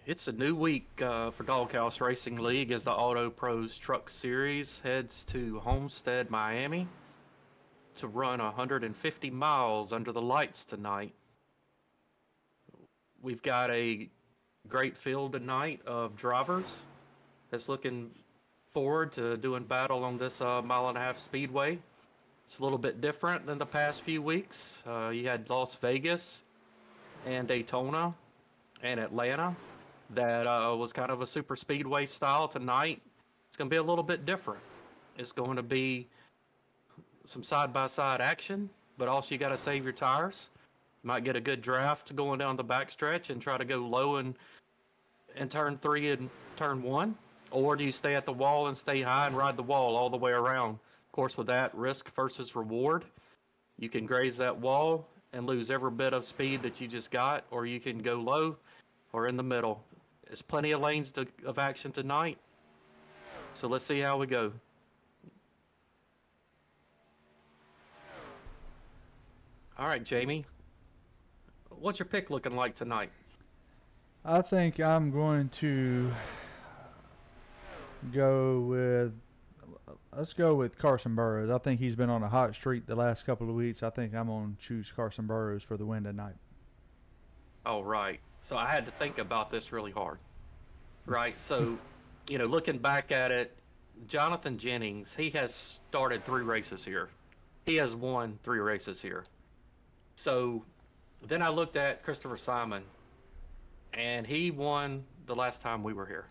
It's a new week for Doghouse Racing League as the Auto Pros Truck Series heads to Homestead, Miami to run 150 miles under the lights tonight. We've got a great field tonight of drivers that's looking forward to doing battle on this mile and a half speedway. It's a little bit different than the past few weeks. You had Las Vegas and Daytona and Atlanta that was kind of a super speedway style. Tonight it's going to be a little bit different. It's going to be some side-by-side action, but also you got to save your tires. You might get a good draft going down the backstretch and try to go low in turn 3 and turn 1, or do you stay at the wall and stay high and ride the wall all the way around? Of course, with that, risk versus reward. You can graze that wall and lose every bit of speed that you just got, or you can go low or in the middle. There's plenty of lanes of action tonight, so let's see how we go. All right, Jamie, what's your pick looking like tonight? I think I'm going to go with. Let's go with Carson Burrows. I think he's been on a hot streak the last couple of weeks. I think I'm going to choose Carson Burrows for the win tonight. All right. So I had to think about this really hard. Right. So, looking back at it, Jonathan Jennings, he has started 3 races here. He has won 3 races here. So then I looked at Christopher Simon, and he won the last time we were here.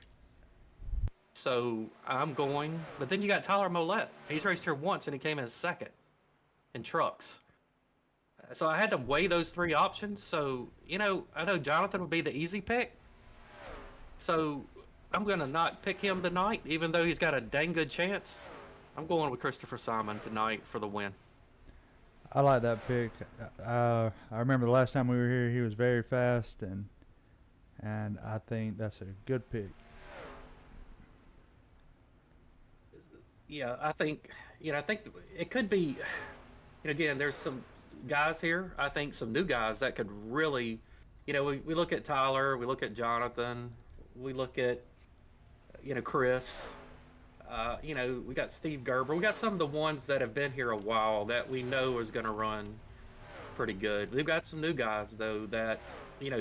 So I'm going, but then you got Tyler Mollett. He's raced here once and he came in second in trucks. So I had to weigh those 3 options. So, I know Jonathan would be the easy pick. So I'm going to not pick him tonight, even though he's got a dang good chance. I'm going with Christopher Simon tonight for the win. I like that pick. I remember the last time we were here, he was very fast, and I think that's a good pick. Yeah, I think it could be. Again, there's some guys here. I think some new guys that could really, we look at Tyler, we look at Jonathan, we look at, Chris. We got Steve Gerber. We got some of the ones that have been here a while that we know is going to run pretty good. We've got some new guys though that,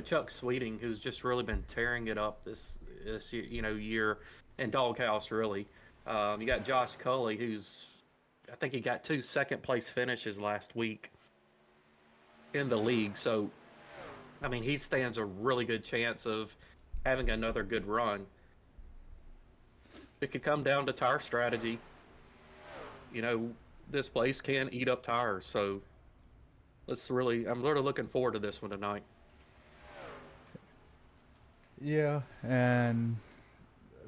Chuck Sweeting, who's just really been tearing it up this year, and Doghouse really. You got Josh Cully, who's, I think he got 2 second-place finishes last week in the league. So, I mean, he stands a really good chance of having another good run. It could come down to tire strategy. This place can eat up tires. So, I'm really looking forward to this one tonight. Yeah, and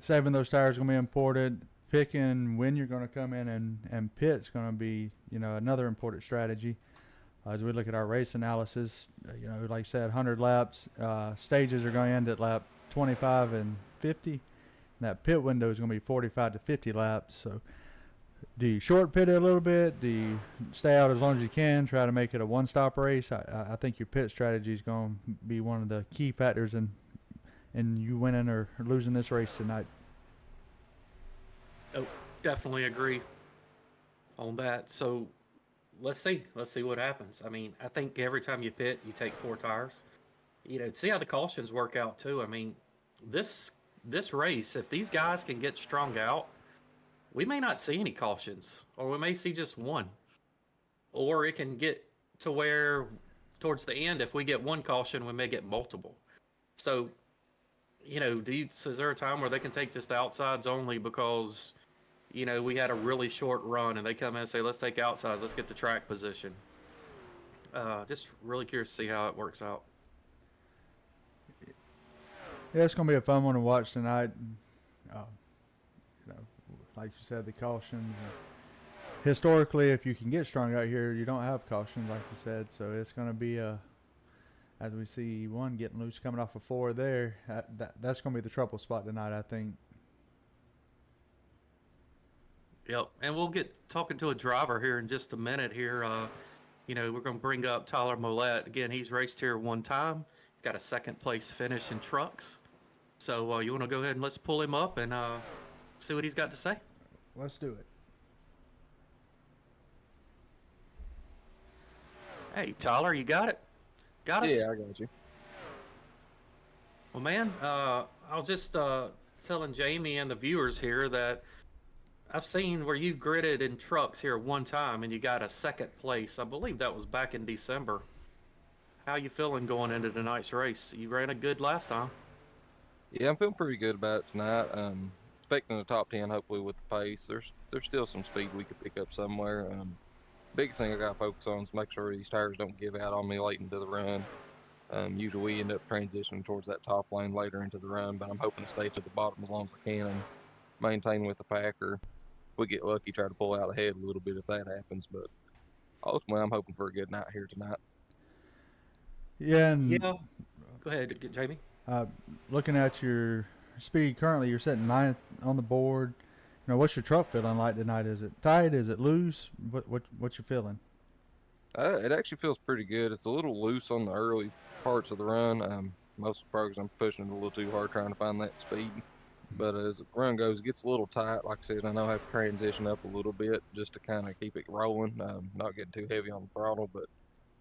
saving those tires is going to be important. Picking when you're going to come in and pit's going to be, another important strategy. As we look at our race analysis, like I said, 100 laps, stages are going to end at lap 25 and 50. And that pit window is going to be 45 to 50 laps. So do you short pit it a little bit? Do you stay out as long as you can, try to make it a one-stop race? I think your pit strategy is going to be one of the key factors in you winning or losing this race tonight. Oh, definitely agree on that. So let's see what happens. I mean, I think every time you pit, you take 4 tires. See how the cautions work out too. I mean, this race, if these guys can get strung out, we may not see any cautions, or we may see just one. Or it can get to where towards the end, if we get 1 caution, we may get multiple. So, is there a time where they can take just the outsides only because we had a really short run and they come in and say, let's take outsides, let's get the track position. Just really curious to see how it works out. Yeah, it's going to be a fun one to watch tonight. Like you said, the cautions. Historically, if you can get strung out here, you don't have cautions, like you said. So it's going to be as we see one getting loose coming off of 4 there. That's going to be the trouble spot tonight, I think. Yep, and we'll get talking to a driver here in just a minute here. We're going to bring up Tyler Mollett. Again, he's raced here one time. Got a second place finish in trucks. So you want to go ahead and let's pull him up and see what he's got to say? Let's do it. Hey, Tyler, you got it? Got us? Yeah, I got you. Well, man, I was just telling Jamie and the viewers here that I've seen where you gridded in trucks here one time and you got a second place. I believe that was back in December. How you feeling going into tonight's race? You ran a good last time. Yeah, I'm feeling pretty good about it tonight. Expecting the top 10, hopefully with the pace. There's still some speed we could pick up somewhere. Biggest thing I got to focus on is make sure these tires don't give out on me late into the run. Usually we end up transitioning towards that top lane later into the run, but I'm hoping to stay to the bottom as long as I can and maintain with the pack, or if we get lucky, try to pull out ahead a little bit if that happens. But ultimately, I'm hoping for a good night here tonight. Yeah, and Yeah. Go ahead, Jamie. looking at your speed currently, you're sitting 9th on the board. You know, what's your truck feeling like tonight? Is it tight? Is it loose? What you feeling? It actually feels pretty good. It's a little loose on the early parts of the run. Most of the programs I'm pushing it a little too hard trying to find that speed. But as the run goes, it gets a little tight. Like I said, I know I have to transition up a little bit just to kind of keep it rolling, not getting too heavy on the throttle. But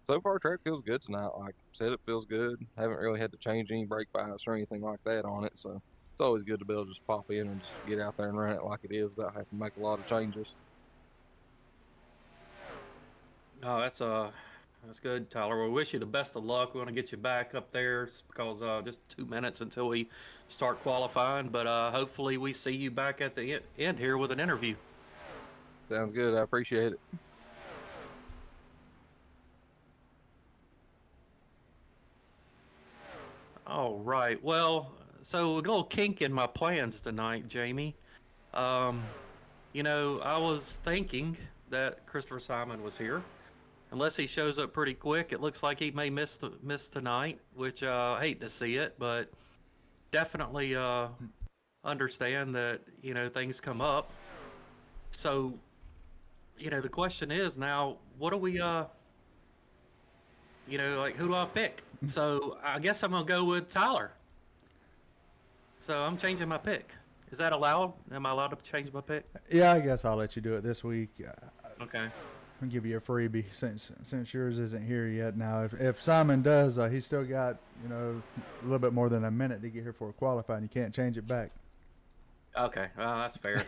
so far, track feels good tonight. Like I said, it feels good. Haven't really had to change any brake bias or anything like that on it. So it's always good to be able to just pop in and just get out there and run it like it is without having to make a lot of changes. No, that's good, Tyler. We wish you the best of luck. We want to get you back up there because just 2 minutes until we start qualifying. But hopefully we see you back at the end here with an interview. Sounds good. I appreciate it. All right. Well, so a little kink in my plans tonight, Jamie. You know, I was thinking that Christopher Simon was here. Unless he shows up pretty quick, it looks like he may miss tonight, which I hate to see it, but definitely understand that, you know, things come up. So, you know, the question is now, what do we, you know, like, who do I pick? So I guess I'm going to go with Tyler. So I'm changing my pick. Is that allowed? Am I allowed to change my pick? Yeah, I guess I'll let you do it this week. Okay. I'll give you a freebie since yours isn't here yet. Now, if Simon does, he's still got, you know, a little bit more than a minute to get here for a qualifying. You can't change it back. Okay, that's fair.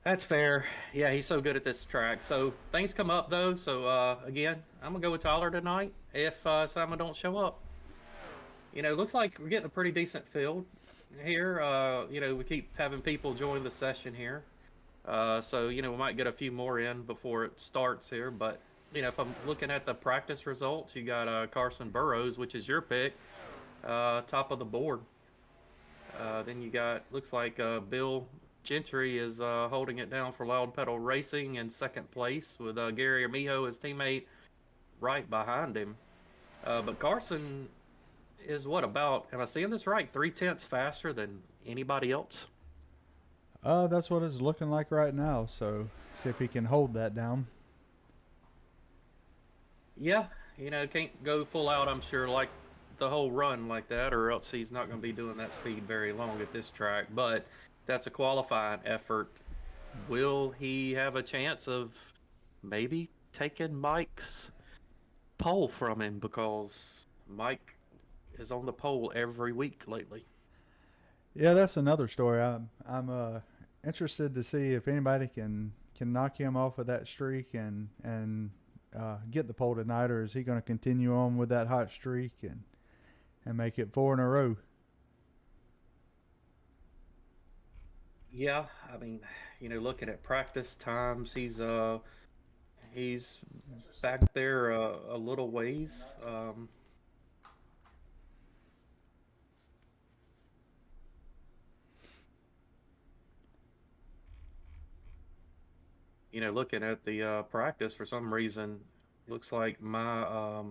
That's fair. Yeah, he's so good at this track. So things come up though. So again, I'm gonna go with Tyler tonight. If Simon don't show up, you know, looks like we're getting a pretty decent field here. You know, we keep having people join the session here. So, you know, we might get a few more in before it starts here. But, you know, if I'm looking at the practice results, you got Carson Burrows, which is your pick, top of the board. Then you got, looks like Bill Gentry is holding it down for Loud Pedal Racing in second place with Gary Amijo, his teammate, right behind him. But Carson is what about, am I seeing this right, 3/10 faster than anybody else? That's what it's looking like right now. So see if he can hold that down. Yeah, you know, can't go full out, I'm sure, like the whole run like that, or else he's not going to be doing that speed very long at this track. But that's a qualifying effort. Will he have a chance of maybe taking Mike's pole from him? Because Mike is on the pole every week lately. Yeah, that's another story. I'm interested to see if anybody can knock him off of that streak and get the pole tonight, or is he going to continue on with that hot streak and make it 4 in a row? Yeah, I mean, you know, looking at practice times, he's back there a little ways. You know, looking at the practice, for some reason, looks like my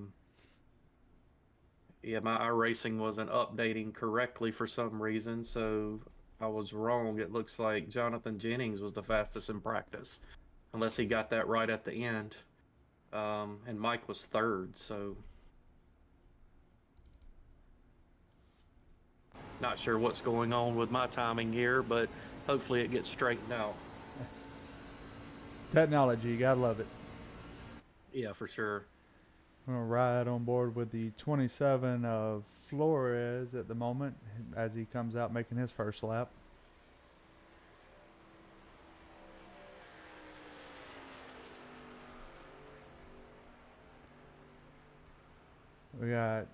yeah, my iRacing wasn't updating correctly for some reason, so I was wrong. It looks like Jonathan Jennings was the fastest in practice, unless he got that right at the end. And Mike was third, so Not sure what's going on with my timing here, but hopefully it gets straightened out. Technology, you gotta love it. Yeah, for sure. I'm gonna ride on board with the 27 of Flores at the moment as he comes out making his first lap. We got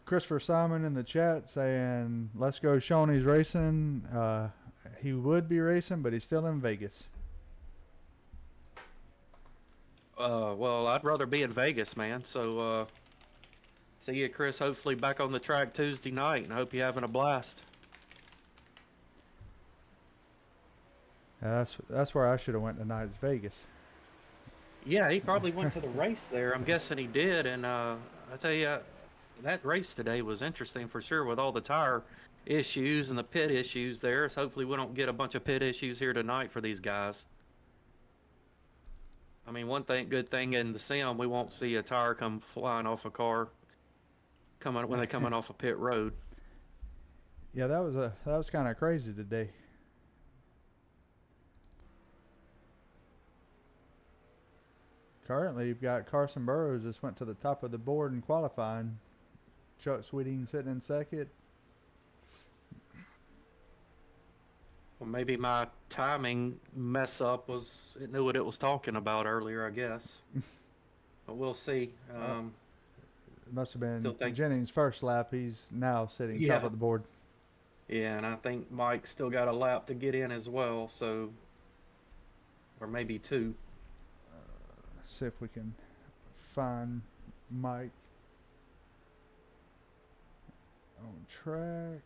Christopher Simon in the chat saying, "Let's go, Shoney's racing." He would be racing, but he's still in Vegas. Well, I'd rather be in Vegas, man. So, see you, Chris. Hopefully back on the track Tuesday night, and I hope you're having a blast. That's where I should have went tonight. Is Vegas. Yeah, he probably went to the race there. I'm guessing he did. And I tell you, that race today was interesting for sure with all the tire issues and the pit issues there. So hopefully we don't get a bunch of pit issues here tonight for these guys. I mean, good thing in the sim, we won't see a tire come flying off a car when they're coming off a pit road. Yeah, that was kind of crazy today. Currently, you've got Carson Burrows just went to the top of the board in qualifying. Chuck Sweeting sitting in second. Well, maybe my timing mess up it knew what it was talking about earlier, I guess. But we'll see. It must have been Jennings' first lap. He's now sitting top of the board. Yeah, and I think Mike still got a lap to get in as well, so, or maybe two. See if we can find Mike on track.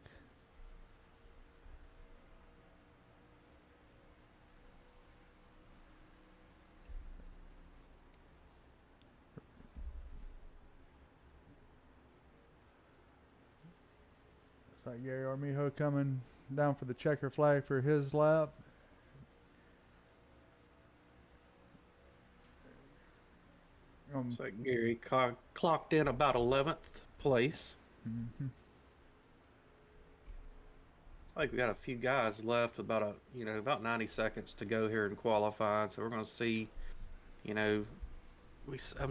Looks like Gary Armijo coming down for the checker flag for his lap. So Gary clocked in about 11th place. Mm-hmm. It's like we got a few guys left, about 90 seconds to go here in qualifying. So we're going to see, I'm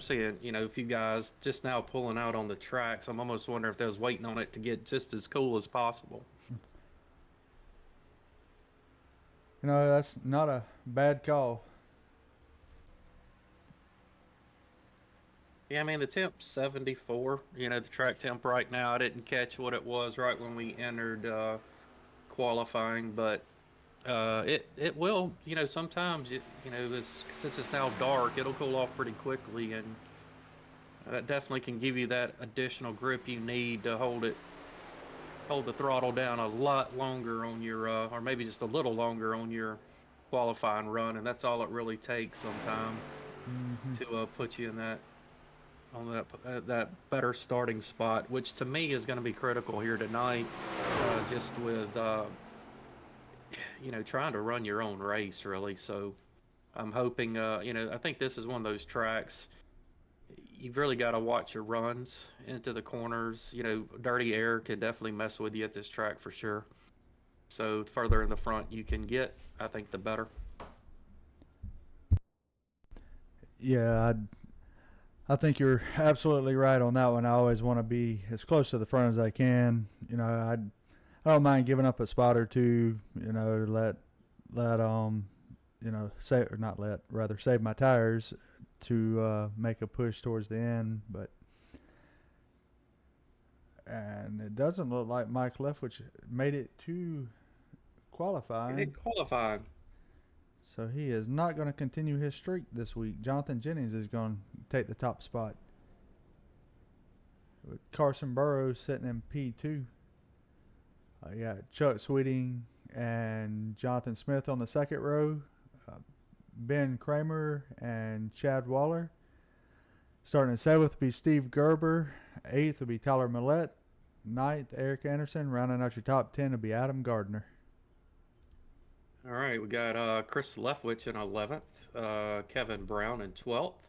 seeing, a few guys just now pulling out on the track. So I'm almost wondering if they was waiting on it to get just as cool as possible. That's not a bad call. Yeah, I mean, the temp's 74. The track temp right now, I didn't catch what it was right when we entered qualifying, but it will, sometimes, since it's now dark, it'll cool off pretty quickly, and that definitely can give you that additional grip you need to hold the throttle down a lot longer on your, or maybe just a little longer on your qualifying run, and that's all it really takes sometime to put you in that better starting spot, which to me is going to be critical here tonight, just with trying to run your own race really. So I'm hoping I think this is one of those tracks you've really got to watch your runs into the corners. Dirty air could definitely mess with you at this track for sure. So the further in the front you can get, I think the better. Yeah, I think you're absolutely right on that one. I always want to be as close to the front as I can. I don't mind giving up a spot or two. To save my tires to make a push towards the end. And it doesn't look like Mike Leftwich made it to qualifying. He did qualifying. So he is not going to continue his streak this week. Jonathan Jennings is going to take the top spot, with Carson Burrows sitting in P2. Chuck Sweeting and Jonathan Smith on the second row. Ben Kramer and Chad Waller. Starting at 7th would be Steve Gerber. 8th would be Tyler Millette. 9th, Eric Anderson. Rounding out your top 10 would be Adam Gardner. All right, we got Chris Leftwich in 11th, Kevin Brown in 12th,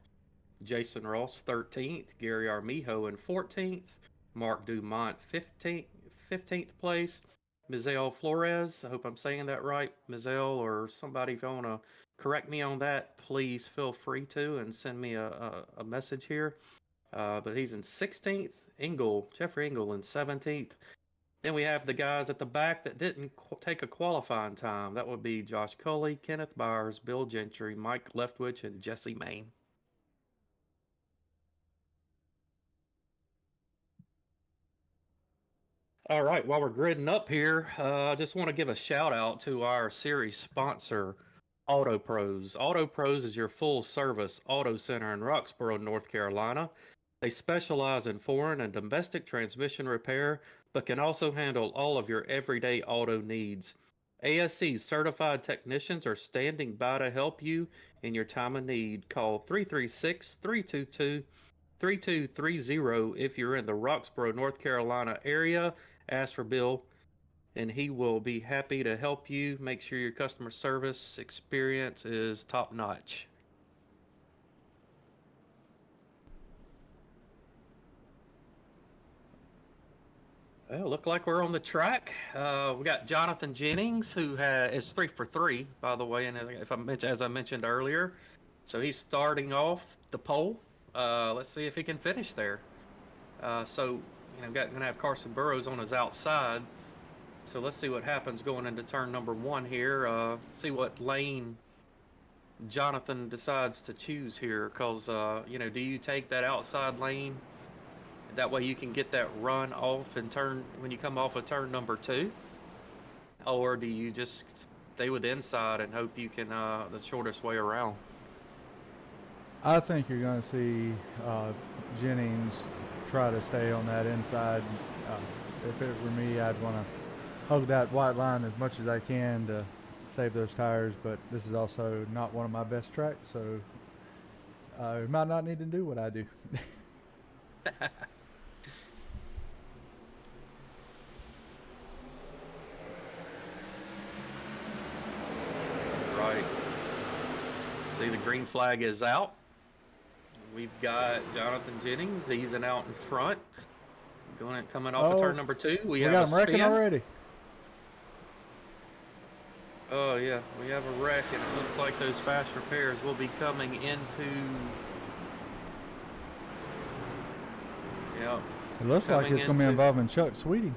Jason Ross 13th, Gary Armijo in 14th, Mark Dumont 15th, 15th place, Mizel Flores. I hope I'm saying that right. Mizel, or somebody, if you want to correct me on that, please feel free to and send me a message here. But he's in 16th. Jeffrey Engel in 17th. Then we have the guys at the back that didn't take a qualifying time. That would be Josh Cully, Kenneth Byers, Bill Gentry, Mike Leftwich, and Jesse Main. All right, while we're gridding up here, I just want to give a shout out to our series sponsor, Auto Pros. Auto Pros is your full service auto center in Roxboro, North Carolina. They specialize in foreign and domestic transmission repair, but can also handle all of your everyday auto needs. ASC certified technicians are standing by to help you in your time of need. Call 336-322-3230 if you're in the Roxboro, North Carolina area. Ask for Bill, and he will be happy to help you. Make sure your customer service experience is top notch. Well, look like we're on the track. We got Jonathan Jennings, who is 3 for 3, by the way, and as I mentioned earlier, so he's starting off the pole. Let's see if he can finish there. So, gonna have Carson Burrows on his outside. So let's see what happens going into turn number 1 here. See what lane Jonathan decides to choose here, because do you take that outside lane? That way you can get that run off and turn when you come off of turn number 2, or do you just stay with the inside and hope you can the shortest way around? I think you're going to see Jennings try to stay on that inside. If it were me, I'd want to hug that white line as much as I can to save those tires, but this is also not one of my best tracks, so you might not need to do what I do. Right. See, the green flag is out. We've got Jonathan Jennings easing out in front. Coming off of turn number 2. We have got a him wrecking spin already. Oh yeah, we have a wreck, and it looks like those fast repairs will be coming into. Yeah. It looks like it's going to be involving Chuck Sweeting.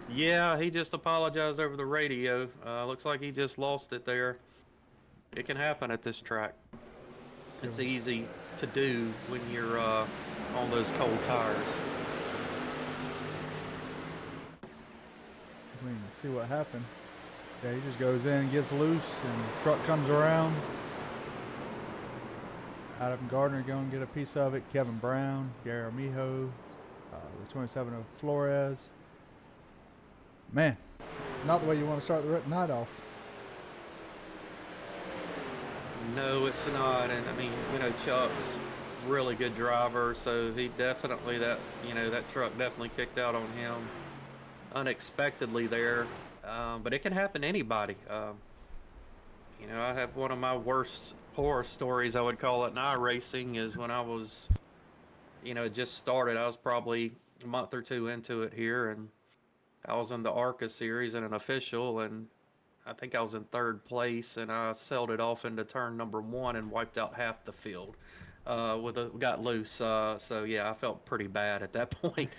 Yeah, he just apologized over the radio. Looks like he just lost it there. It can happen at this track. It's easy to do when you're on those cold tires. We can see what happened. Yeah, he just goes in, gets loose, and the truck comes around. Adam Gardner going to get a piece of it. Kevin Brown, Gary Armijo, the 27 of Flores. Man, not the way you want to start the night off. No, it's not. And I mean, Chuck's a really good driver, so he definitely that truck definitely kicked out on him unexpectedly there. But it can happen to anybody. I have one of my worst horror stories, I would call it, in iRacing, is when I was, just started. I was probably a month or 2 into it here, and I was in the ARCA series in an official, and I think I was in 3rd place, and I sailed it off into turn number 1 and wiped out half the field. Got loose. So yeah, I felt pretty bad at that point.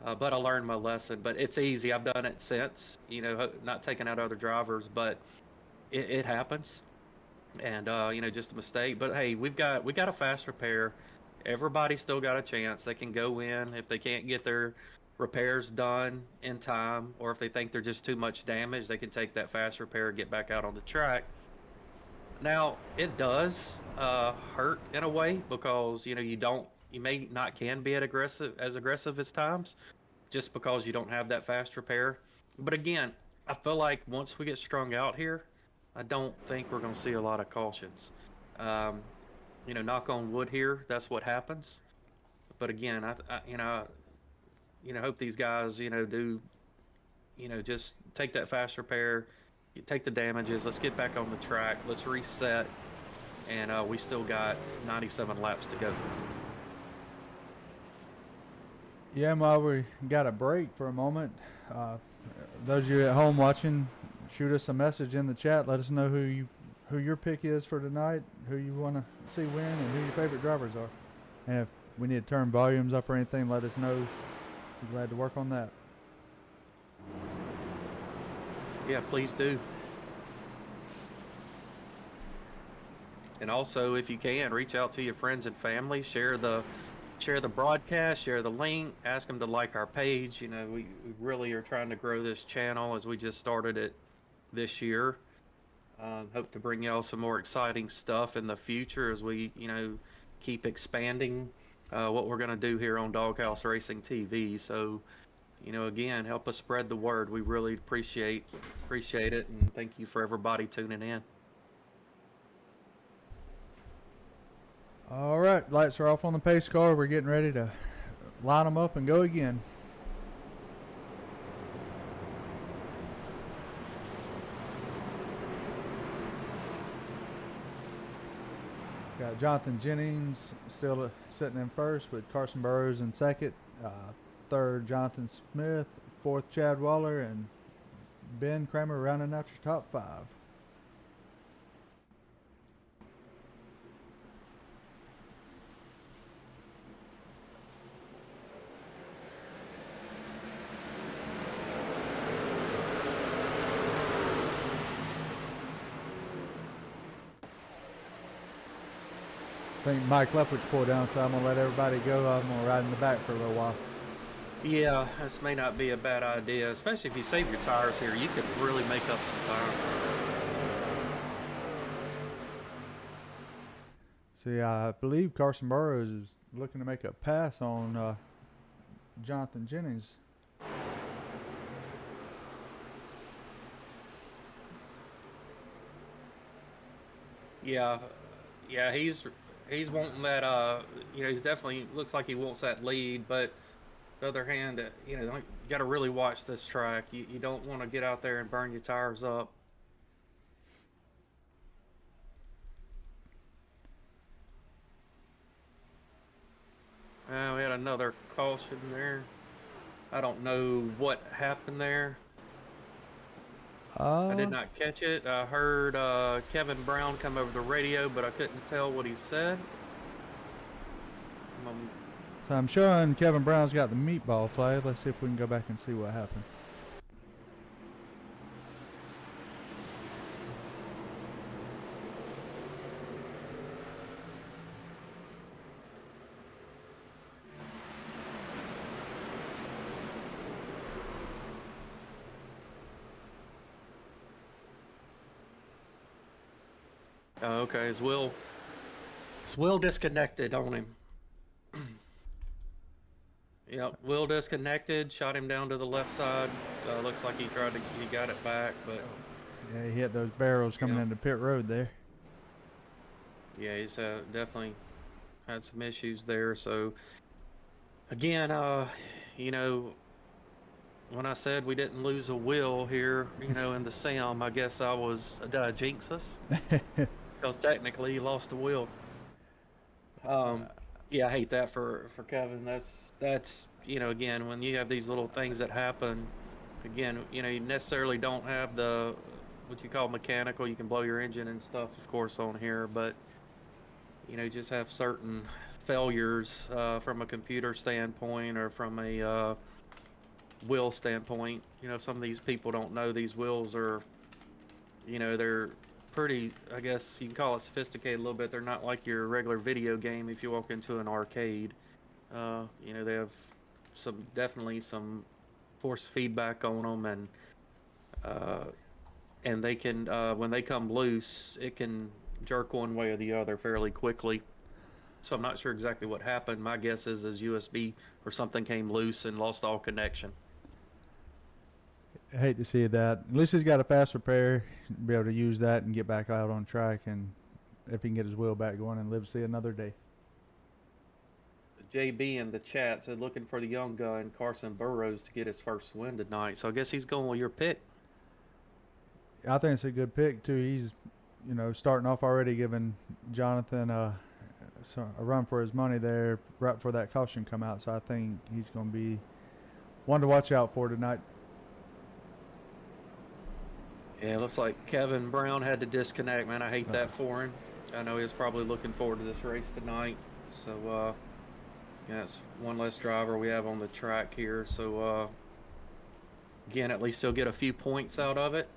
But I learned my lesson. But it's easy. I've done it since. Not taking out other drivers, but it happens, and just a mistake. But hey, we got a fast repair. Everybody's still got a chance. They can go in if they can't get their repairs done in time, or if they think they're just too much damage, they can take that fast repair and get back out on the track. Now, it does hurt in a way, because you may not can be as aggressive as times, just because you don't have that fast repair. But again, I feel like once we get strung out here, I don't think we're going to see a lot of cautions. Knock on wood here, that's what happens. But again, I hope these guys, do, just take that fast repair, take the damages, let's get back on the track, let's reset, and we still got 97 laps to go. Yeah, and while we got a break for a moment, those of you at home watching, shoot us a message in the chat. Let us know who your pick is for tonight, who you want to see win, and who your favorite drivers are. And if we need to turn volumes up or anything, let us know. Be glad to work on that. Yeah, please do. And also, if you can, reach out to your friends and family, share the broadcast, share the link, ask them to like our page. You know, we really are trying to grow this channel as we just started it this year. Hope to bring y'all some more exciting stuff in the future as we, keep expanding what we're going to do here on Doghouse Racing TV. So, again, help us spread the word. We really appreciate it, and thank you for everybody tuning in. All right, lights are off on the pace car. We're getting ready to line them up and go again. Got Jonathan Jennings still sitting in first with Carson Burrows in second. Third, Jonathan Smith. Fourth, Chad Waller. And Ben Kramer rounding out your top five. I think Mike Leftwich's pulled down, so I'm going to let everybody go. I'm going to ride in the back for a little while. Yeah, this may not be a bad idea, especially if you save your tires here. You could really make up some time. See, I believe Carson Burrows is looking to make a pass on Jonathan Jennings. Yeah, he's wanting that. He's definitely looks like he wants that lead, but on the other hand, you got to really watch this track. You don't want to get out there and burn your tires up. We had another caution there. I don't know what happened there. I did not catch it. I heard Kevin Brown come over the radio, but I couldn't tell what he said. So I'm showing Kevin Brown's got the meatball flag. Let's see if we can go back and see what happened. Oh, okay, his wheel disconnected on him. Yep, wheel disconnected, shot him down to the left side. Looks like he got it back, but yeah, he hit those barrels coming into pit road there. Yeah, he's definitely had some issues there. So again, when I said we didn't lose a wheel here, in the sim, I guess did I jinx us? Because technically he lost a wheel. Yeah, I hate that for Kevin. That's again, when you have these little things that happen, again, you necessarily don't have the what you call mechanical. You can blow your engine and stuff, of course, on here, but just have certain failures from a computer standpoint or from a wheel standpoint. Some of these people don't know these wheels are, they're pretty, I guess you can call it sophisticated a little bit. They're not like your regular video game if you walk into an arcade. They have definitely some force feedback on them, and they can when they come loose, it can jerk one way or the other fairly quickly. So I'm not sure exactly what happened. My guess is USB or something came loose and lost all connection. I hate to see that. At least he's got a fast repair, be able to use that and get back out on track, and if he can get his wheel back going and live to see another day. JB in the chat said looking for the young gun Carson Burrows to get his first win tonight. So I guess he's going with your pick. I think it's a good pick too. He's, starting off already giving Jonathan a a run for his money there right before that caution come out. So I think he's going to be one to watch out for tonight. Yeah, it looks like Kevin Brown had to disconnect, man. I hate that for him. I know he was probably looking forward to this race tonight. So, yeah, it's one less driver we have on the track here. So, again, at least he'll get a few points out of it.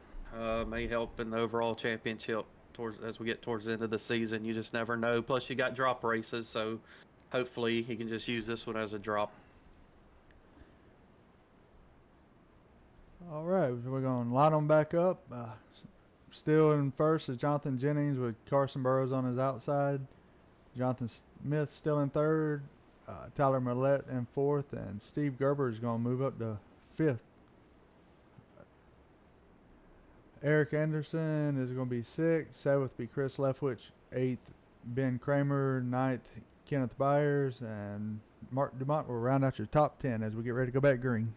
May help in the overall championship as we get towards the end of the season. You just never know. Plus, you got drop races, so hopefully he can just use this one as a drop. All right, we're going to line them back up. Still in first is Jonathan Jennings with Carson Burrows on his outside. Jonathan Smith still in third. Tyler Millette in fourth. And Steve Gerber is going to move up to fifth. Eric Anderson is going to be sixth. Seventh be Chris Leftwich. Eighth, Ben Kramer. Ninth, Kenneth Byers. And Mark Dumont will round out your top 10 as we get ready to go back green.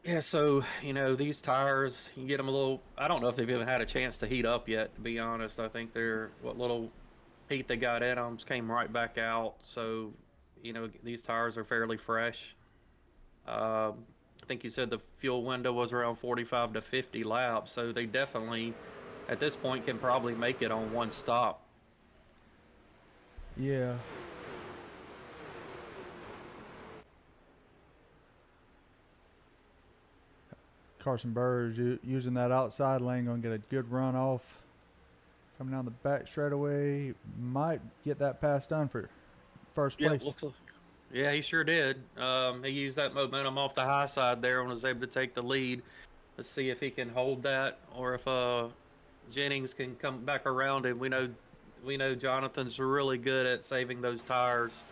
Yeah, so, you know, these tires, you get them a little, I don't know if they've even had a chance to heat up yet, to be honest. I think what little heat they got in them came right back out. So, you know, these tires are fairly fresh. I think you said the fuel window was around 45 to 50 laps. So they definitely, at this point, can probably make it on one stop. Yeah. Carson Burrs using that outside lane, going to get a good run off. Coming down the back straightaway, might get that pass done for first place. Yeah, he sure did. He used that momentum off the high side there and was able to take the lead. Let's see if he can hold that, or if Jennings can come back around him. We know Jonathan's really good at saving those tires,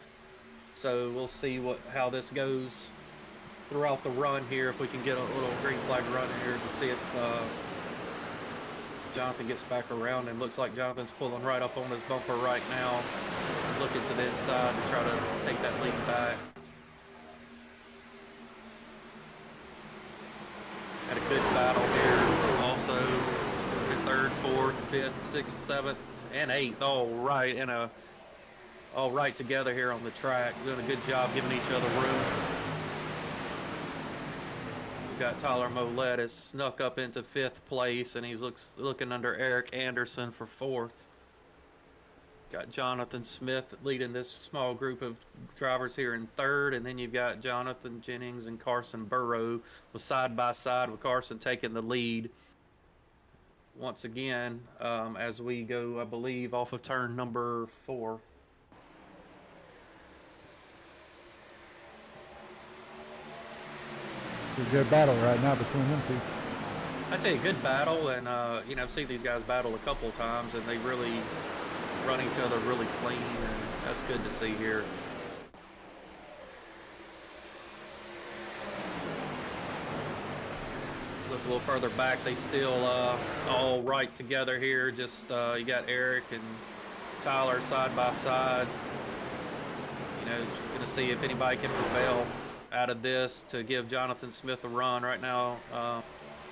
so we'll see how this goes throughout the run here, if we can get a little green flag run here to see if Jonathan gets back around him. Looks like Jonathan's pulling right up on his bumper right now, looking to the inside to try to take that lead back. Had a good battle here. Also, third, fourth, fifth, sixth, seventh, and eighth, all right together here on the track. Doing a good job giving each other room. We've got Tyler Millette has snuck up into fifth place, and he's looking under Eric Anderson for fourth. Got Jonathan Smith leading this small group of drivers here in third, and then you've got Jonathan Jennings and Carson Burrow with side by side, with Carson taking the lead once again as we go, I believe, off of turn number 4. It's a good battle right now between them two. I'd say a good battle, and you know, I've seen these guys battle a couple of times, and they really run each other really clean, and that's good to see here. Look a little further back, they still all right together here. Just you got Eric and Tyler side by side. You know, gonna see if anybody can prevail out of this to give Jonathan Smith a run. Right now,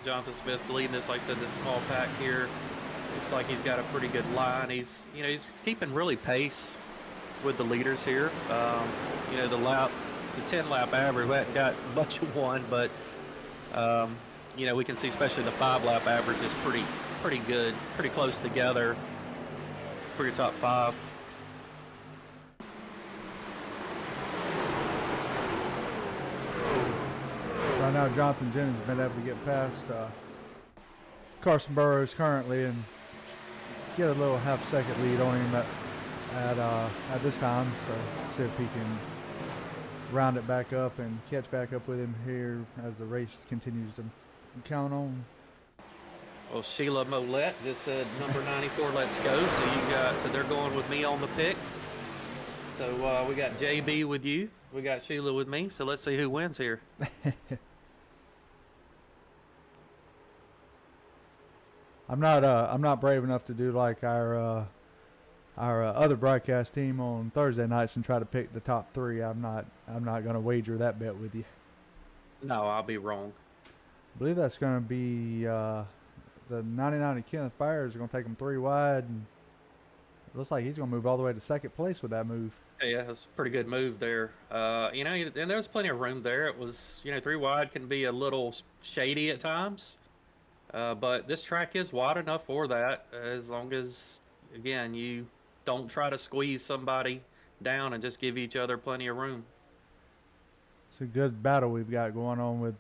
Jonathan Smith's leading this, like I said, this small pack here. Looks like he's got a pretty good line. He's keeping really pace with the leaders here. You know, the 10 lap average, we haven't got much of one, but you know, we can see especially the 5 lap average is pretty good, pretty close together for your top 5. Right now, Jonathan Jennings has been able to get past Carson Burrows currently and get a little half-second lead on him at this time. So see if he can round it back up and catch back up with him here as the race continues to count on. Well, Sheila Millette just said number 94, let's go. So they're going with me on the pick. So we got JB with you. We got Sheila with me. So let's see who wins here. I'm not brave enough to do like our other broadcast team on Thursday nights and try to pick the top 3. I'm not going to wager that bet with you. No, I'll be wrong. I believe that's going to be the the 99 of Kenneth Byers are going to take him 3 wide, and it looks like he's going to move all the way to second place with that move. Yeah, it's a pretty good move there. You know, and there was plenty of room there. It was, you know, 3 wide can be a little shady at times, but this track is wide enough for that, as long as, again, you don't try to squeeze somebody down and just give each other plenty of room. It's a good battle we've got going on with,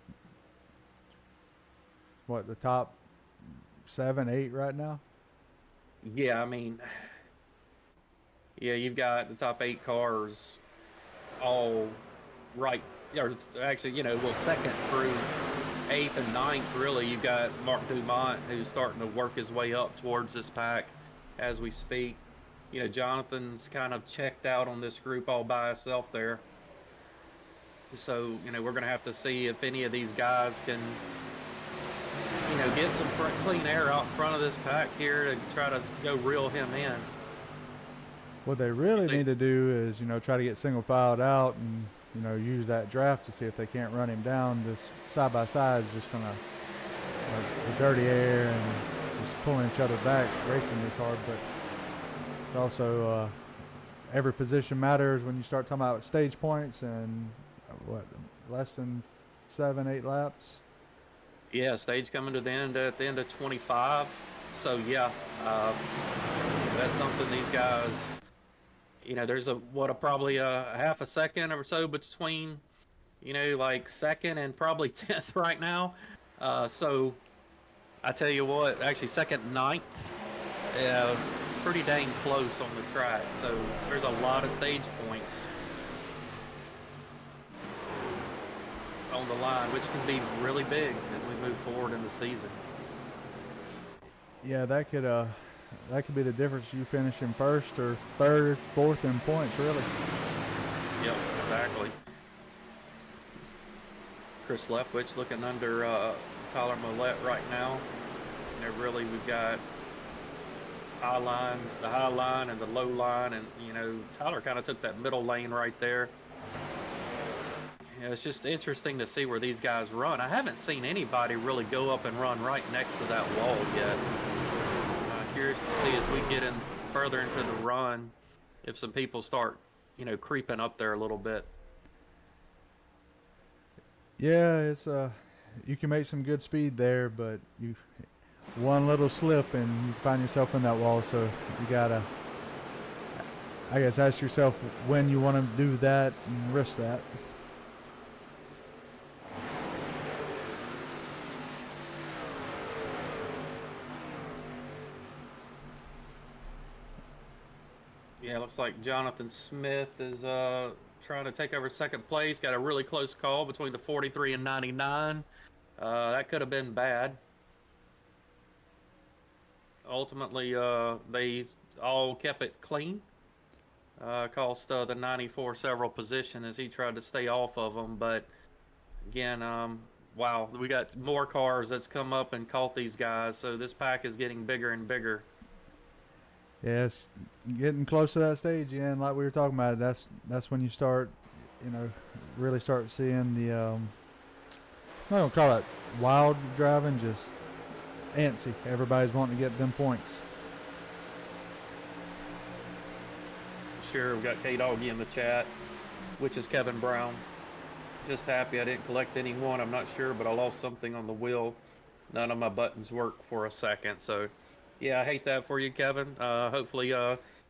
what, the top 7, 8 right now? Yeah, I mean, yeah, you've got the top 8 cars all right, or actually, you know, well, second through 8th and 9th, really. You've got Mark Dumont, who's starting to work his way up towards this pack as we speak. You know, Jonathan's kind of checked out on this group all by himself there. So, you know, we're going to have to see if any of these guys can, you know, get some clean air out in front of this pack here and try to go reel him in. What they really need to do is, you know, try to get single filed out and, you know, use that draft to see if they can't run him down. This side by side is just going to, like, the dirty air and just pulling each other back, racing this hard. But also, every position matters when you start talking about stage points and, what, less than 7, 8 laps? Yeah, stage coming to the end at the end of 25. So, yeah, that's something these guys, you know, there's probably a half a second or so between, you know, like 2nd and probably 10th right now. So I tell you what, actually 2nd, 9th, pretty dang close on the track. So there's a lot of stage points on the line, which can be really big as we move forward in the season. Yeah, that could be the difference. You finishing 1st or 3rd, 4th in points, really. Yep, exactly. Chris Leftwich looking under Tyler Millette right now. And really, we've got high lines, the high line and the low line, and, you know, Tyler kind of took that middle lane right there. Yeah, it's just interesting to see where these guys run. I haven't seen anybody really go up and run right next to that wall yet. Curious to see as we get in further into the run if some people start, you know, creeping up there a little bit. Yeah, it's you can make some good speed there, but you one little slip and you find yourself in that wall. So you gotta, I guess, ask yourself when you want to do that and risk that. Yeah, looks like Jonathan Smith is trying to take over 2nd place. Got a really close call between the 43 and 99. That could have been bad. Ultimately, they all kept it clean. Cost the 94 several position as he tried to stay off of them. But again, wow, we got more cars that's come up and caught these guys. So this pack is getting bigger and bigger. Yeah, it's getting close to that stage, yeah, and like we were talking about, that's when you start, you know, really start seeing the, I'm not going to call it wild driving, just antsy. Everybody's wanting to get them points. Sure, we got K-Doggy in the chat, which is Kevin Brown. Just happy I didn't collect any one. I'm not sure, but I lost something on the wheel. None of my buttons worked for a second, so... Yeah, I hate that for you, Kevin. Hopefully,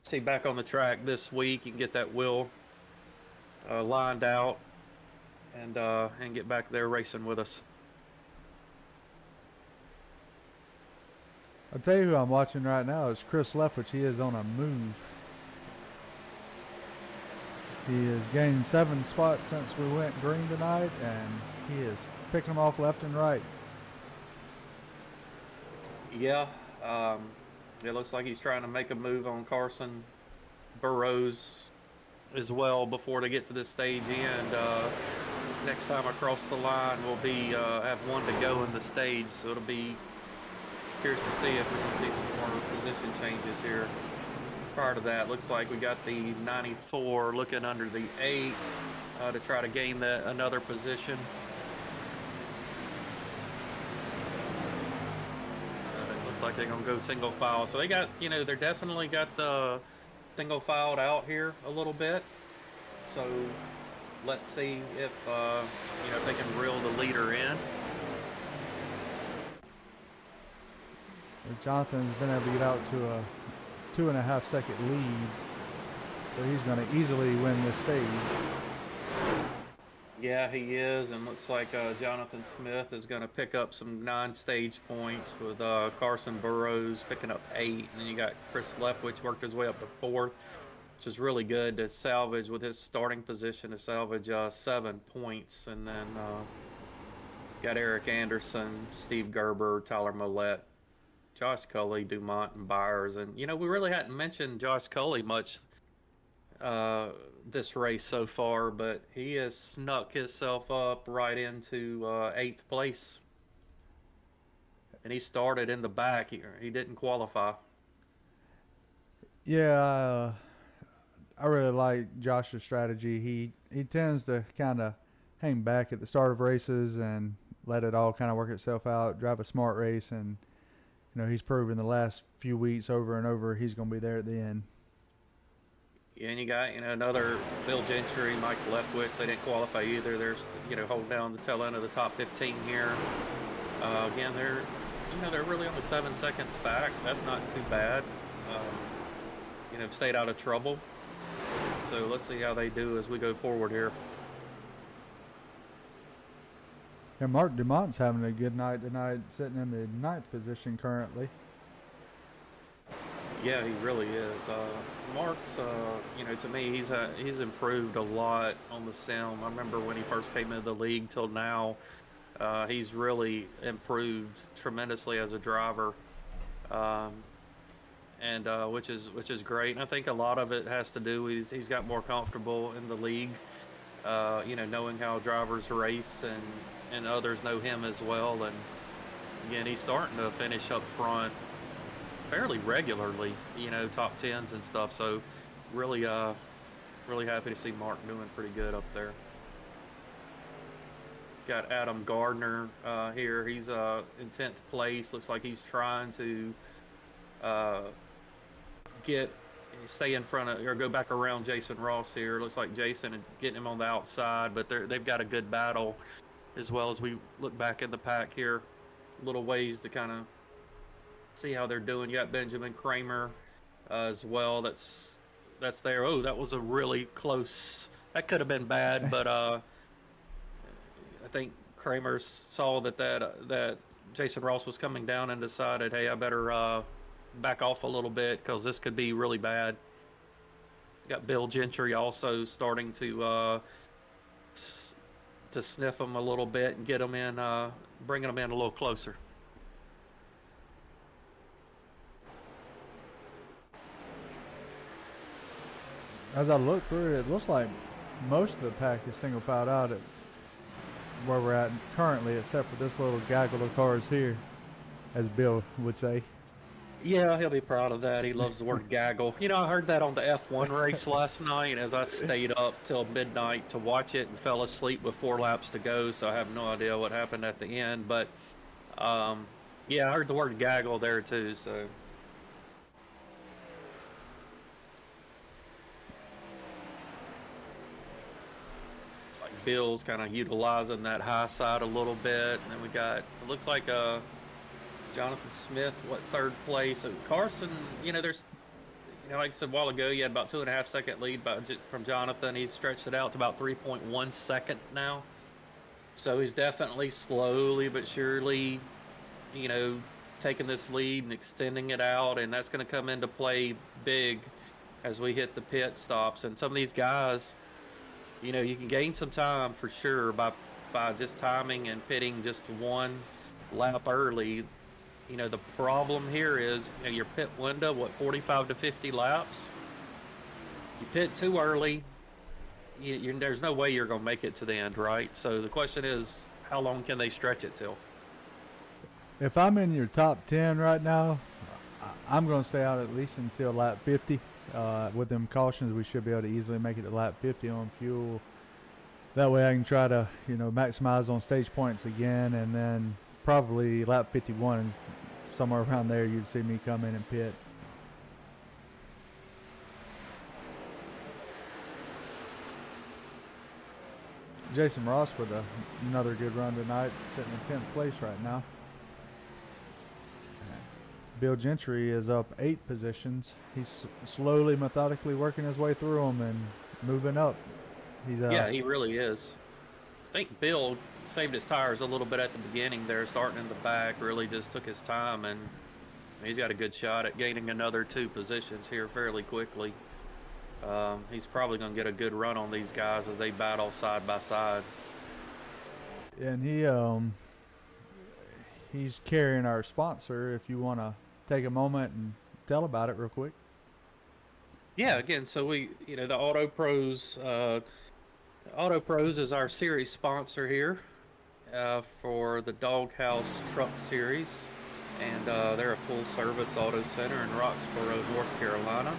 see you back on the track this week. You can get that wheel lined out and get back there racing with us. I'll tell you who I'm watching right now is Chris Leftwich. He is on a move. He has gained 7 spots since we went green tonight, and he is picking them off left and right. Yeah. It looks like he's trying to make a move on Carson Burrows as well before they get to this stage end. Next time across the line, we'll be have one to go in the stage, so it'll be curious to see if we can see some more position changes here. Prior to that, looks like we got the 94 looking under the 8 to try to gain another position. looks like they're gonna go single file. So they got, they're definitely got the single filed out here a little bit. So let's see if if they can reel the leader in. Jonathan's been able to get out to a 2.5 second lead, so he's going to easily win this stage. Yeah, he is, and looks like Jonathan Smith is going to pick up some non-stage points with Carson Burrows picking up 8, and then you got Chris Leftwich worked his way up to 4th, which is really good to salvage with his starting position to salvage 7 points, and then got Eric Anderson, Steve Gerber, Tyler Millette, Josh Cully, Dumont, and Byers, and we really hadn't mentioned Josh Cully much this race so far, but he has snuck himself up right into 8th place, and he started in the back. He didn't qualify. Yeah, I really like Josh's strategy. He tends to kind of hang back at the start of races and let it all kind of work itself out, drive a smart race, and he's proven the last few weeks over and over he's going to be there at the end. Yeah, and you got another Bill Gentry, Mike Leftwich. They didn't qualify either. They're holding down the tail end of the top 15 here. Again, they're really only 7 seconds back. That's not too bad. Stayed out of trouble. So let's see how they do as we go forward here. Yeah, Mark Dumont's having a good night tonight, sitting in the 9th position currently. Yeah, he really is. Mark's, to me, he's improved a lot on the sim. I remember when he first came into the league till now, he's really improved tremendously as a driver, and which is great. And I think a lot of it has to do with he's got more comfortable in the league, knowing how drivers race, and others know him as well. And again, he's starting to finish up front fairly regularly, top 10s and stuff. So really happy to see Mark doing pretty good up there. Got Adam Gardner here. He's in 10th place. Looks like he's trying to stay in front of or go back around Jason Ross here. Looks like Jason and getting him on the outside, but they've got a good battle as well as we look back in the pack here. Little ways to kind of see how they're doing. You got Benjamin Kramer as well. That's there. Oh, that was a really close. That could have been bad, but I think Kramer saw that Jason Ross was coming down and decided, hey, I better back off a little bit because this could be really bad. Got Bill Gentry also starting to sniff them a little bit and get them in, bringing them in a little closer. As I look through it, it looks like most of the pack is single filed out at where we're at currently, except for this little gaggle of cars here, as Bill would say. Yeah, he'll be proud of that. He loves the word gaggle. I heard that on the F1 race last night as I stayed up till midnight to watch it and fell asleep with 4 laps to go, so I have no idea what happened at the end. But, yeah, I heard the word gaggle there too, so... Bill's kind of utilizing that high side a little bit, and then we got, it looks like Jonathan Smith, 3rd place. So Carson, there's, like I said a while ago, you had about 2.5 second lead from Jonathan. He's stretched it out to about 3.1 second now. So he's definitely slowly but surely, taking this lead and extending it out, and that's going to come into play big as we hit the pit stops. And some of these guys, you can gain some time for sure by just timing and pitting just 1 lap early. The problem here is your pit window, 45 to 50 laps. You pit too early, there's no way you're going to make it to the end, right? So the question is, how long can they stretch it till? If I'm in your top 10 right now, I'm going to stay out at least until lap 50. With them cautions, we should be able to easily make it to lap 50 on fuel. That way I can try to, maximize on stage points again, and then probably lap 51 somewhere around there, you'd see me come in and pit. Jason Ross with another good run tonight, sitting in 10th place right now. Bill Gentry is up 8 positions. He's slowly, methodically working his way through them and moving up. He's yeah, he really is. I think Bill saved his tires a little bit at the beginning there, starting in the back, really just took his time, and he's got a good shot at gaining another 2 positions here fairly quickly. He's probably going to get a good run on these guys as they battle side by side. And he's carrying our sponsor. If you want to take a moment and tell about it real quick. Yeah, again, so we, the Auto Pros is our series sponsor here for the Doghouse Truck Series, and they're a full-service auto center in Roxborough, North Carolina.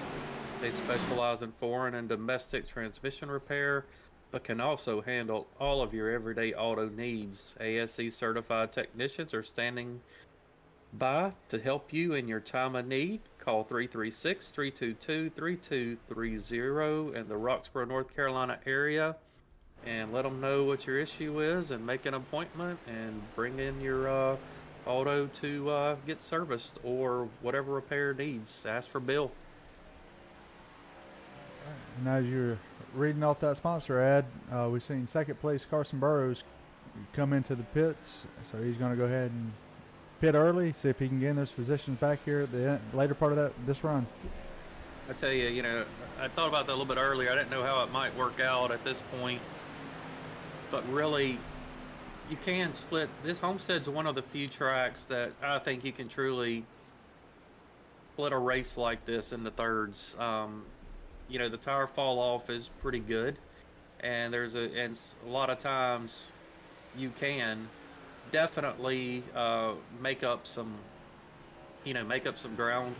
They specialize in foreign and domestic transmission repair, but can also handle all of your everyday auto needs. ASE certified technicians are standing by to help you in your time of need. Call 336-322-3230 in the Roxborough, North Carolina area, and let them know what your issue is and make an appointment and bring in your auto to get serviced or whatever repair needs. Ask for Bill. And as you're reading off that sponsor ad, we've seen 2nd place Carson Burrows come into the pits, so he's going to go ahead and pit early, see if he can gain those positions back here at the later part of this run. I tell you, I thought about that a little bit earlier. I didn't know how it might work out at this point, but really, you can split. This Homestead's one of the few tracks that I think you can truly split a race like this into thirds. The tire fall off is pretty good, and a lot of times you can definitely make up some ground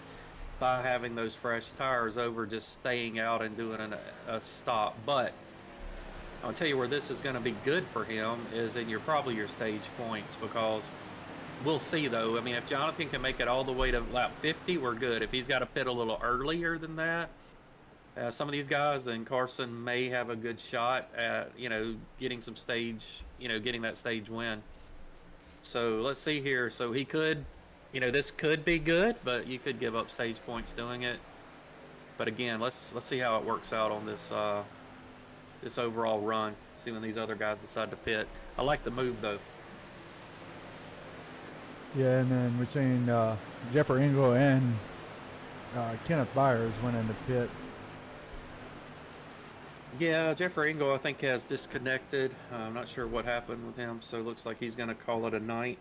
by having those fresh tires over just staying out and doing a stop. But I'll tell you where this is going to be good for him is in probably your stage points, because we'll see though. I mean, if Jonathan can make it all the way to lap 50, we're good. If he's got to pit a little earlier than that, some of these guys, then Carson may have a good shot at getting some stage, getting that stage win. So let's see here. So he could, this could be good, but you could give up stage points doing it. But again, let's see how it works out on this this overall run. See when these other guys decide to pit. I like the move though. Yeah, and then we've seen Jeffrey Engel and Kenneth Byers went into pit. Yeah, Jeffrey Engel, I think, has disconnected. I'm not sure what happened with him, so it looks like he's going to call it a night.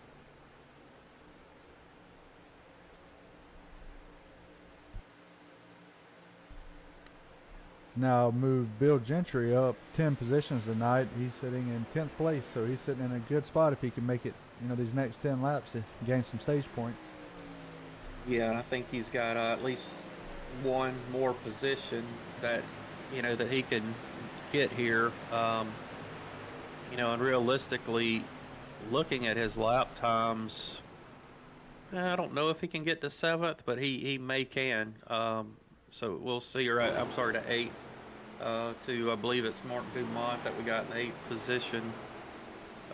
He's now moved Bill Gentry up 10 positions tonight. He's sitting in 10th place, so he's sitting in a good spot if he can make it, these next 10 laps to gain some stage points. Yeah, I think he's got at least one more position that that he can get here. And realistically, looking at his lap times, I don't know if he can get to 7th, but he may can. So we'll see. To 8th. To I believe it's Mark Dumont that we got in the 8th position.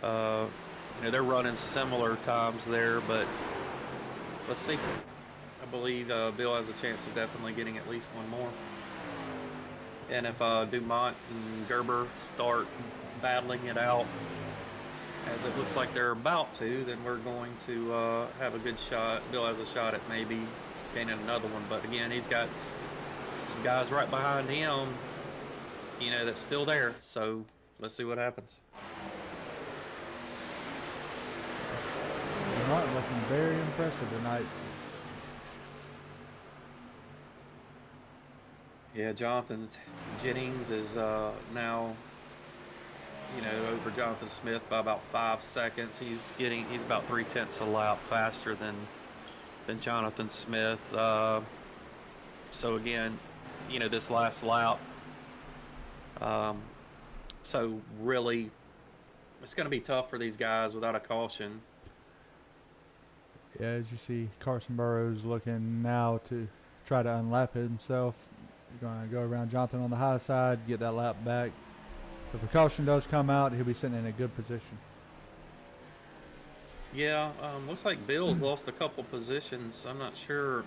They're running similar times there, but let's see. I believe Bill has a chance of definitely getting at least one more. And if Dumont and Gerber start battling it out, as it looks like they're about to, then we're going to have a good shot. Bill has a shot at maybe gaining another one. But again, he's got some guys right behind him, that's still there. So let's see what happens. Dumont looking very impressive tonight. Yeah, Jonathan Jennings is now, over Jonathan Smith by about 5 seconds. He's about 3/10 a lap faster than Jonathan Smith. So again, this last lap. So really, it's going to be tough for these guys without a caution. Yeah, as you see, Carson Burrows looking now to try to unlap himself. You're going to go around Jonathan on the high side, get that lap back. If a caution does come out, he'll be sitting in a good position. Yeah, looks like Bill's lost a couple positions. I'm not sure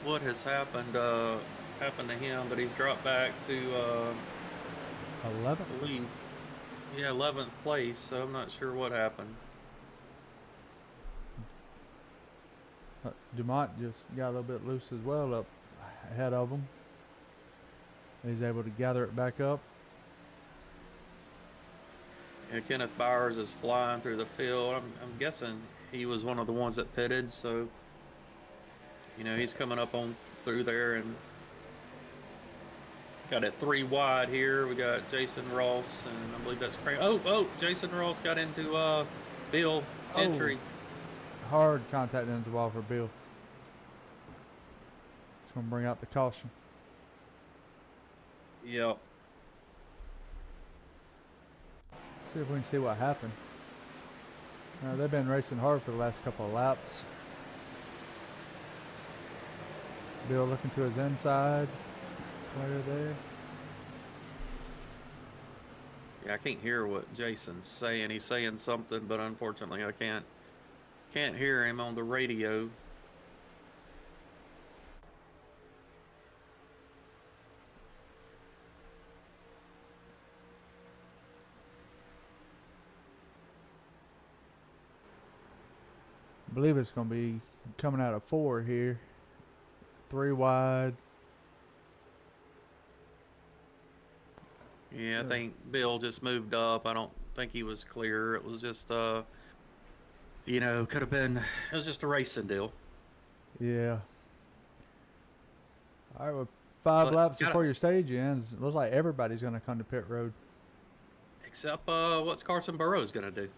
what has happened to him, but he's dropped back to 11th. I believe, yeah, 11th place. So I'm not sure what happened. Dumont just got a little bit loose as well up ahead of him. He's able to gather it back up. Yeah, Kenneth Bowers is flying through the field. I'm guessing he was one of the ones that pitted, so he's coming up on through there and got it 3 wide here. We got Jason Ross, and I believe that's Craig. Oh, Jason Ross got into Bill Gentry. Hard contact into the ball for Bill. It's going to bring out the caution. Yep. See if we can see what happened. They've been racing hard for the last couple of laps. Bill looking to his inside. Clear there. Yeah, I can't hear what Jason's saying. He's saying something, but unfortunately I can't hear him on the radio. I believe it's going to be coming out of 4 here. 3 wide. Yeah, I think Bill just moved up. I don't think he was clear. It was just, could have been, it was just a racing deal. Yeah. All right, well, 5 laps before your stage ends, it looks like everybody's going to come to pit road. Except what's Carson Burrows going to do?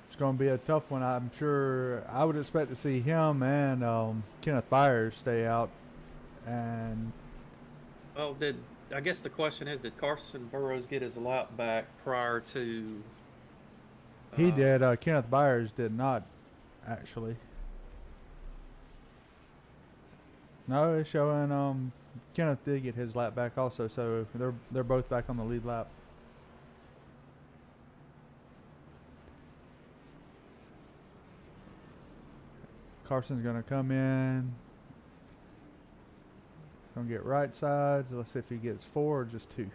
It's going to be a tough one. I'm sure I would expect to see him and Kenneth Byers stay out. And well, I guess the question is, did Carson Burrows get his lap back prior to? He did. Kenneth Byers did not, actually. No, it's showing Kenneth did get his lap back also, so they're both back on the lead lap. Carson's going to come in. Going to get right sides. Let's see if he gets 4 or just 2. Looks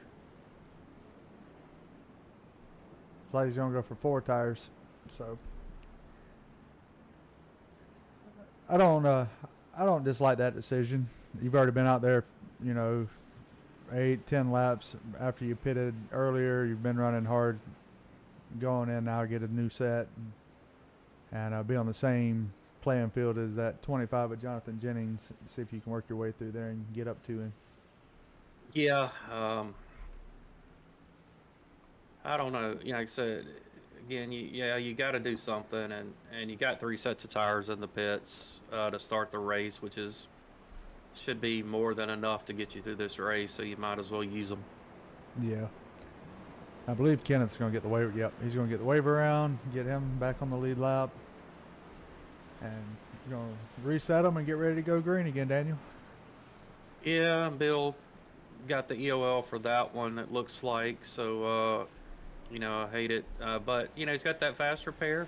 like he's going to go for 4 tires. So I don't dislike that decision. You've already been out there, 8, 10 laps after you pitted earlier. You've been running hard. Going in now, get a new set and be on the same playing field as that 25 of Jonathan Jennings. See if you can work your way through there and get up to him. Yeah, I don't know. Like I said, again, you got to do something, and you got 3 sets of tires in the pits to start the race, which should be more than enough to get you through this race. So you might as well use them. Yeah, I believe Kenneth's going to get the waiver. Yep, he's going to get the waiver around, get him back on the lead lap. And you're going to reset them and get ready to go green again, Daniel. Yeah, Bill got the EOL for that one, it looks like. So, I hate it. But, he's got that fast repair.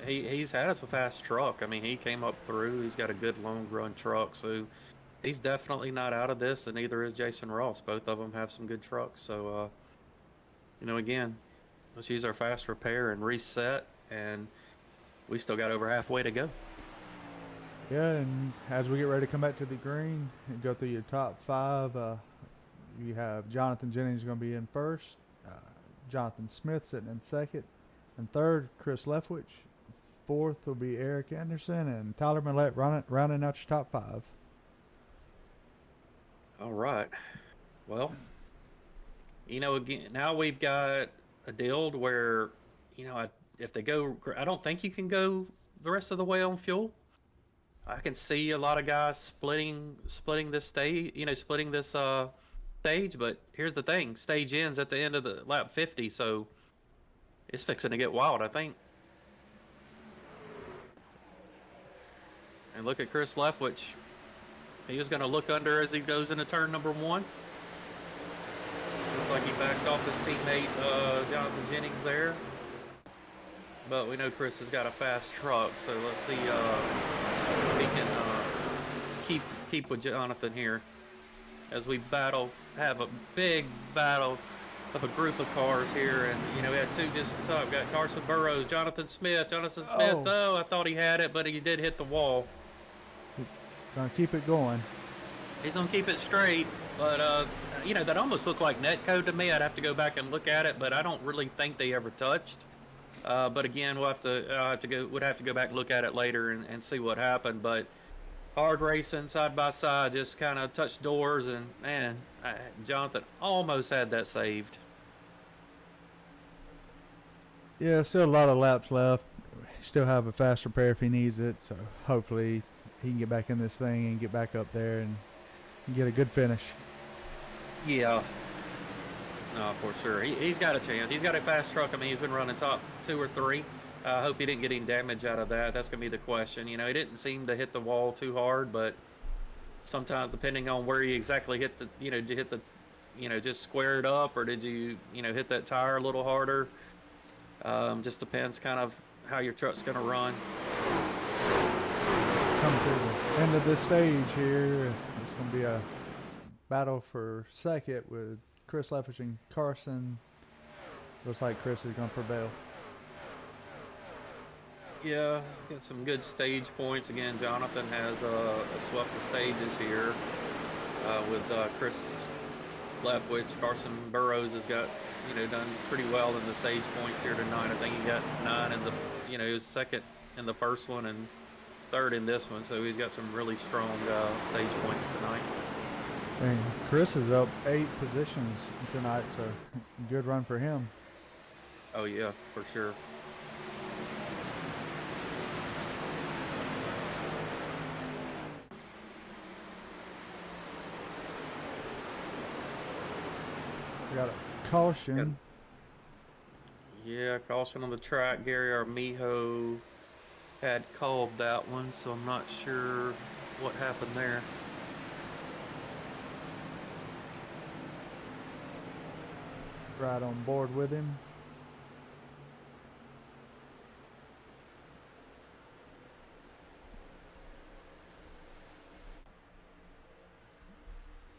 He's had us a fast truck. I mean, he came up through. He's got a good long run truck. So, he's definitely not out of this, and neither is Jason Ross. Both of them have some good trucks. So, again, let's use our fast repair and reset, and we still got over halfway to go. Yeah, and as we get ready to come back to the green and go through your top 5, you have Jonathan Jennings going to be in first, Jonathan Smith sitting in second, and third, Chris Leftwich. Fourth will be Eric Anderson, and Tyler Millette rounding out your top 5. All right. Well, again, now we've got a deal where, if they go, I don't think you can go the rest of the way on fuel. I can see a lot of guys splitting this stage, splitting this stage, but here's the thing: stage ends at the end of the lap 50, so it's fixing to get wild, I think. And look at Chris Leftwich. He was going to look under as he goes into turn number 1. Looks like he backed off his teammate Jonathan Jennings there. But we know Chris has got a fast truck, so let's see if he can keep with Jonathan here as we have a big battle of a group of cars here. And you know, we had two just at the top. We've got Carson Burrows, Jonathan Smith. Oh, I thought he had it, but he did hit the wall. Gonna keep it going. He's gonna keep it straight, but you know, that almost looked like netcode to me. I'd have to go back and look at it, but I don't really think they ever touched. But again, would have to go back and look at it later and see what happened. But hard racing side by side, just kind of touched doors, and man, Jonathan almost had that saved. Yeah, still a lot of laps left. Still have a fast repair if he needs it, so hopefully he can get back in this thing and get back up there and get a good finish. Yeah. No, for sure. He's got a chance. He's got a fast truck. I mean, he's been running top 2 or 3. I hope he didn't get any damage out of that. That's going to be the question. You know, he didn't seem to hit the wall too hard, but sometimes depending on where you exactly hit the, you know, did you hit the, you know, just square it up, or did you, you know, hit that tire a little harder? Just depends kind of how your truck's going to run. Come to the end of this stage here. It's going to be a battle for second with Chris Leftwich and Carson. Looks like Chris is going to prevail. Yeah, he's got some good stage points. Again, Jonathan has swept the stages here with Chris Leftwich. Carson Burrows has got, you know, done pretty well in the stage points here tonight. I think he got 9 in the, you know, he was second in the first one and third in this one. So he's got some really strong stage points tonight. And Chris is up 8 positions tonight, so good run for him. Oh yeah, for sure. We got a caution. Yeah, caution on the track. Gary Armijo had called that one, so I'm not sure what happened there. Right on board with him.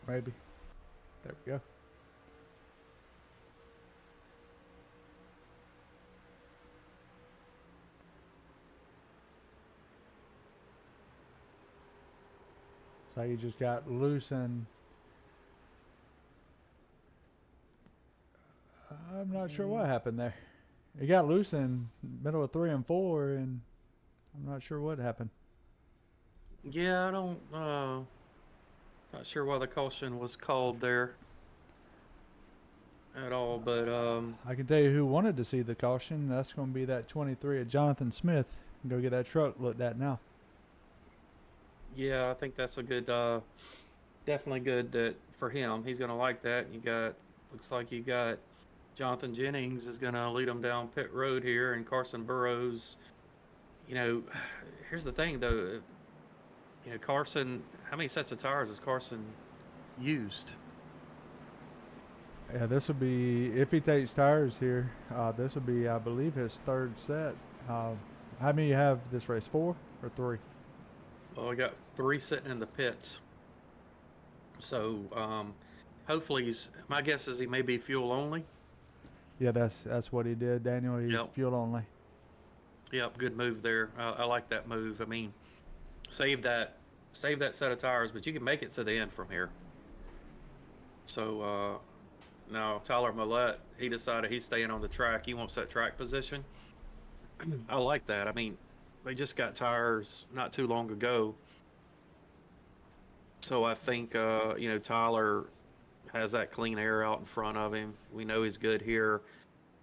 Maybe. There we go. So you just got loose, and I'm not sure what happened there. It got loose in middle of 3 and 4, and I'm not sure what happened. Yeah, I don't not sure why the caution was called there at all, but I can tell you who wanted to see the caution. That's going to be that 23 of Jonathan Smith. Go get that truck looked at now. yeah, I think that's a good, definitely good that for him. He's gonna like that. Looks like you got Jonathan Jennings is gonna lead him down pit road here, and Carson Burrows. You know, here's the thing though. You know, Carson, how many sets of tires has Carson used? Yeah, this would be, if he takes tires here, this would be, I believe, his 3rd set. How many you have this race, 4 or 3? Well, we got 3 sitting in the pits. So, hopefully my guess is he may be fuel only. Yeah, that's what he did, Daniel. He's fuel only. Yep, good move there. I like that move. I mean, save that set of tires, but you can make it to the end from here. So now Tyler Millette, he decided he's staying on the track. He wants that track position. I like that. I mean, they just got tires not too long ago. So I think, you know, Tyler has that clean air out in front of him. We know he's good here.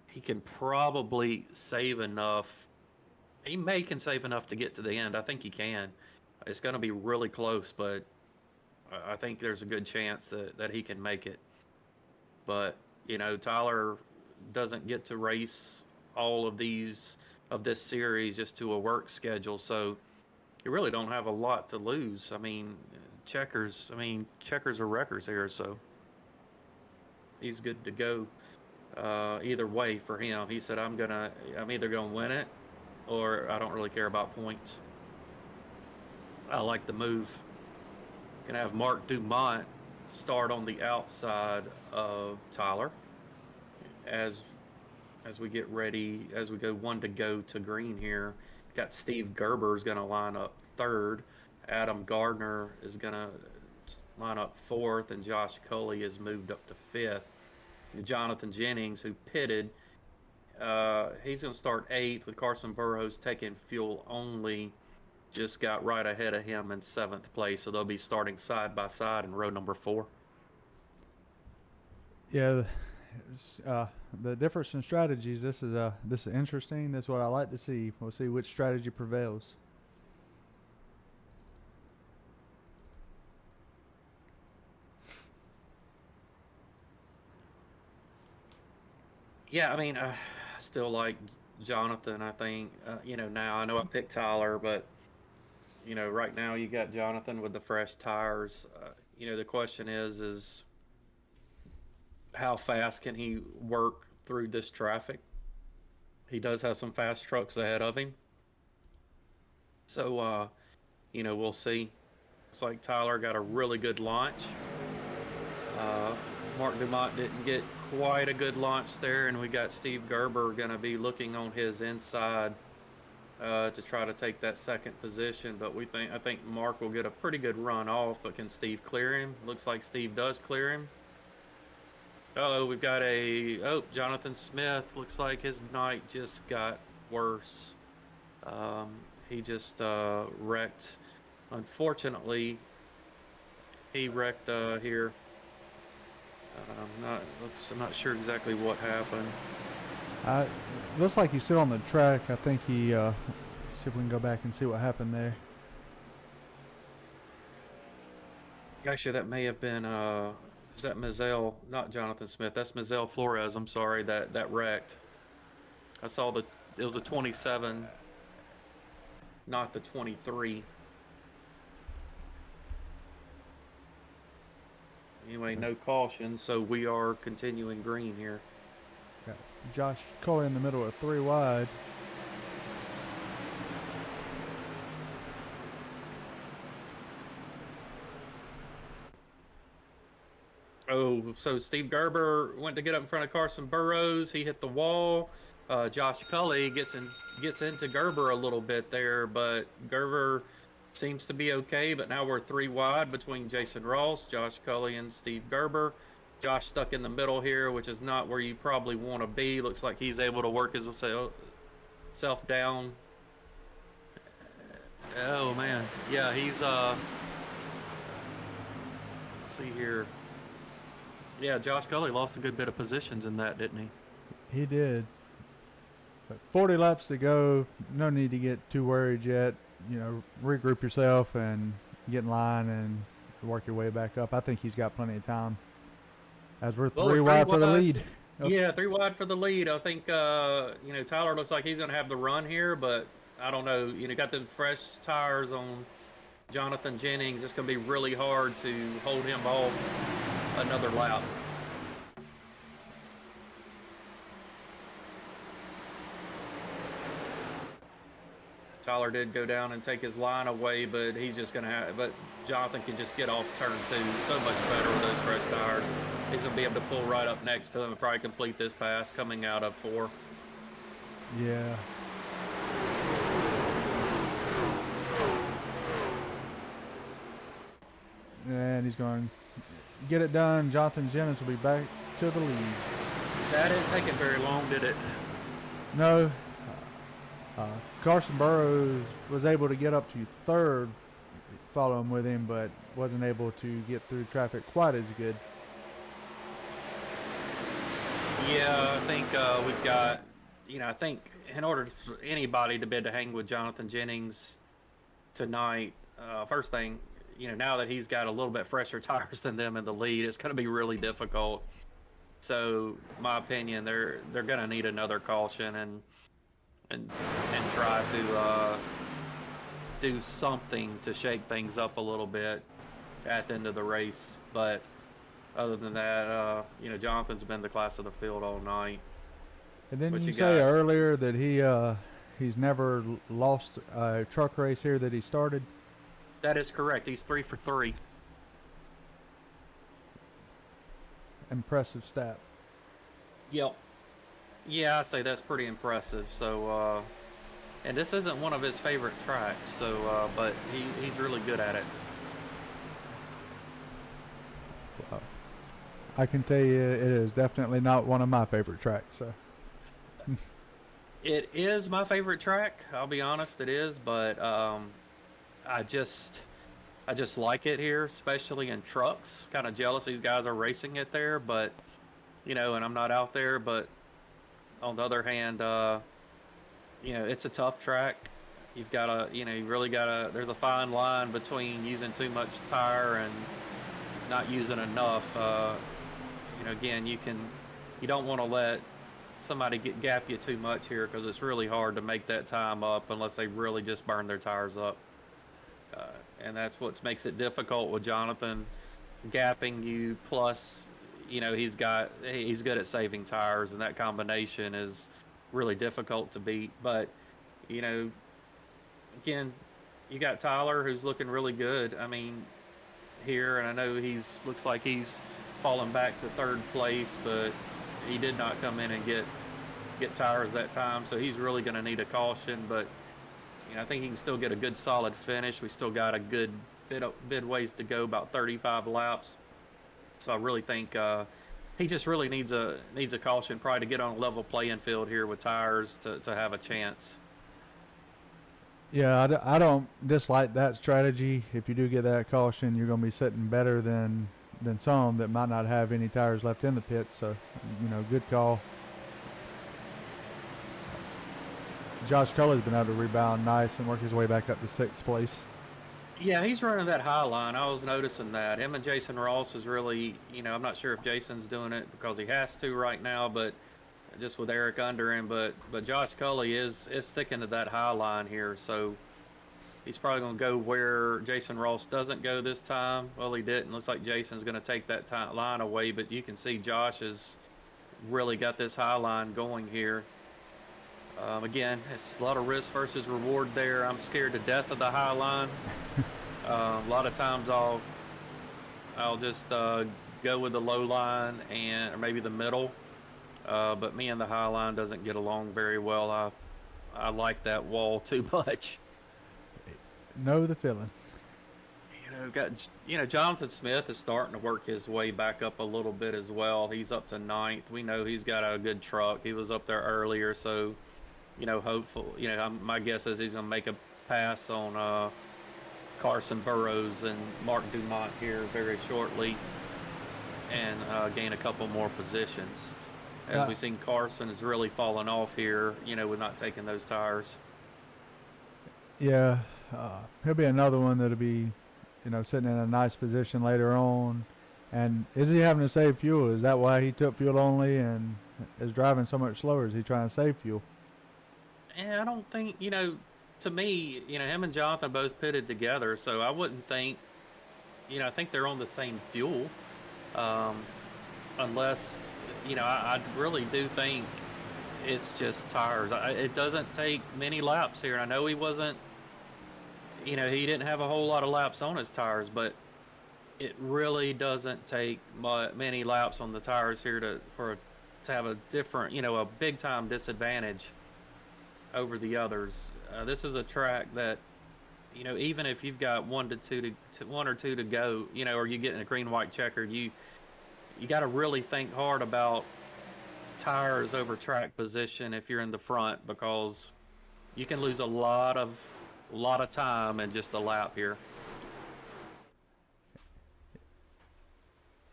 He can probably save enough. He can save enough to get to the end. I think he can. It's going to be really close, but I think there's a good chance that he can make it. But Tyler doesn't get to race all of this series just to a work schedule, so you really don't have a lot to lose. I mean, checkers are wreckers here, so he's good to go. Either way for him, he said, I'm either gonna win it, or I don't really care about points. I like the move. Gonna have Mark Dumont start on the outside of Tyler as we get ready, as we go one to go to green here. Got Steve Gerber is gonna line up third. Adam Gardner is gonna line up fourth, and Josh Cully has moved up to fifth. Jonathan Jennings, who pitted, he's going to start eighth, with Carson Burrows taking fuel only. Just got right ahead of him in seventh place, so they'll be starting side by side in row number 4. Yeah, the difference in strategies. This is interesting. That's what I like to see. We'll see which strategy prevails. Yeah, I mean, I still like Jonathan. I think, now I know I picked Tyler, but, right now you got Jonathan with the fresh tires. The question is how fast can he work through this traffic? He does have some fast trucks ahead of him. So, we'll see. Looks like Tyler got a really good launch. Mark Dumont didn't get quite a good launch there, and we got Steve Gerber going to be looking on his inside to try to take that second position. But I think Mark will get a pretty good run off, but can Steve clear him? Looks like Steve does clear him. We've got Jonathan Smith. Looks like his night just got worse. He just wrecked. Unfortunately, he wrecked here. I'm not sure exactly what happened. Looks like he's still on the track. I think he. See if we can go back and see what happened there. Actually, that may have been. Is that Mizell? Not Jonathan Smith. That's Mizell Flores. I'm sorry that wrecked. I saw it was a 27, not the 23. Anyway, no caution, so we are continuing green here. Got Josh Cully in the middle of 3 wide. So Steve Gerber went to get up in front of Carson Burrows. He hit the wall. Josh Cully gets into Gerber a little bit there, but Gerber seems to be okay, but now we're 3 wide between Jason Ross, Josh Cully, and Steve Gerber. Josh stuck in the middle here, which is not where you probably want to be. Looks like he's able to work himself down. Oh, man. Yeah, he's, let's see here. Yeah, Josh Cully lost a good bit of positions in that, didn't he? He did. But 40 laps to go. No need to get too worried yet. Regroup yourself and get in line and work your way back up. I think he's got plenty of time. As we're 3 wide for the lead. Yeah, 3 wide for the lead. I think, Tyler looks like he's going to have the run here, but I don't know. Got them fresh tires on Jonathan Jennings. It's going to be really hard to hold him off another lap. Tyler did go down and take his line away, but he's just going to have. But Jonathan can just get off turn 2 so much better with those fresh tires. He's going to be able to pull right up next to him and probably complete this pass coming out of 4. Yeah. And he's going to get it done. Jonathan Jennings will be back to the lead. That didn't take it very long, did it? No. Carson Burrows was able to get up to 3rd following with him, but wasn't able to get through traffic quite as good. Yeah, I think we've got, I think in order for anybody to be able to hang with Jonathan Jennings tonight, first thing, now that he's got a little bit fresher tires than them in the lead, it's going to be really difficult So, my opinion, they're gonna need another caution and try to do something to shake things up a little bit at the end of the race. But other than that, Jonathan's been the class of the field all night. And didn't What you you say got? earlier that he's never lost a truck race here that he started? That is correct. He's 3 for 3. Impressive stat. Yep. Yeah, I say that's pretty impressive. So, and this isn't one of his favorite tracks. So, but he's really good at it. Wow. I can tell you it is definitely not one of my favorite tracks. So. It is my favorite track. I'll be honest, it is. But I just like it here, especially in trucks. Kind of jealous these guys are racing it there, but and I'm not out there. But on the other hand, it's a tough track. You've got to, you really got to. There's a fine line between using too much tire and not using enough. Again, you don't want to let somebody gap you too much here because it's really hard to make that time up unless they really just burn their tires up. And that's what makes it difficult with Jonathan gapping you. Plus, he's good at saving tires, and that combination is really difficult to beat. But, again, you got Tyler who's looking really good. I mean, here, and I know looks like he's fallen back to third place, but he did not come in and get tires that time, so he's really going to need a caution. But I think he can still get a good solid finish. We still got a good bit ways to go, about 35 laps. So I really think he just really needs a caution, probably to get on a level playing field here with tires to have a chance. Yeah, I don't dislike that strategy. If you do get that caution, you're going to be sitting better than some that might not have any tires left in the pit. So, good call. Josh Cully's been able to rebound nice and work his way back up to 6th place. Yeah, he's running that high line. I was noticing that. Him and Jason Ross is really, I'm not sure if Jason's doing it because he has to right now, but just with Eric under him. But Josh Cully is sticking to that high line here. So he's probably going to go where Jason Ross doesn't go this time. Well, he didn't. Looks like Jason's going to take that line away, but you can see Josh has really got this high line going here. Again, it's a lot of risk versus reward there. I'm scared to death of the high line. A lot of times I'll just go with the low line or maybe the middle. But me and the high line doesn't get along very well. I like that wall too much. Know the feeling. Jonathan Smith is starting to work his way back up a little bit as well. He's up to 9th. We know he's got a good truck. He was up there earlier, so hopeful. My guess is he's going to make a pass on Carson Burrows and Mark Dumont here very shortly and gain a couple more positions. As we've seen, Carson has really fallen off here, with not taking those tires. Yeah, he'll be another one that'll be, sitting in a nice position later on. And is he having to save fuel? Is that why he took fuel only and is driving so much slower? Is he trying to save fuel? And I don't think, to me, him and Jonathan both pitted together, so I wouldn't think, I think they're on the same fuel. Unless, I really do think it's just tires. It doesn't take many laps here. I know he wasn't, he didn't have a whole lot of laps on his tires, but it really doesn't take many laps on the tires here to have a different, a big time disadvantage over the others. This is a track that, even if you've got one or two to go, or you get in a green white checkered, you got to really think hard about tires over track position if you're in the front, because you can lose a lot of time in just a lap here.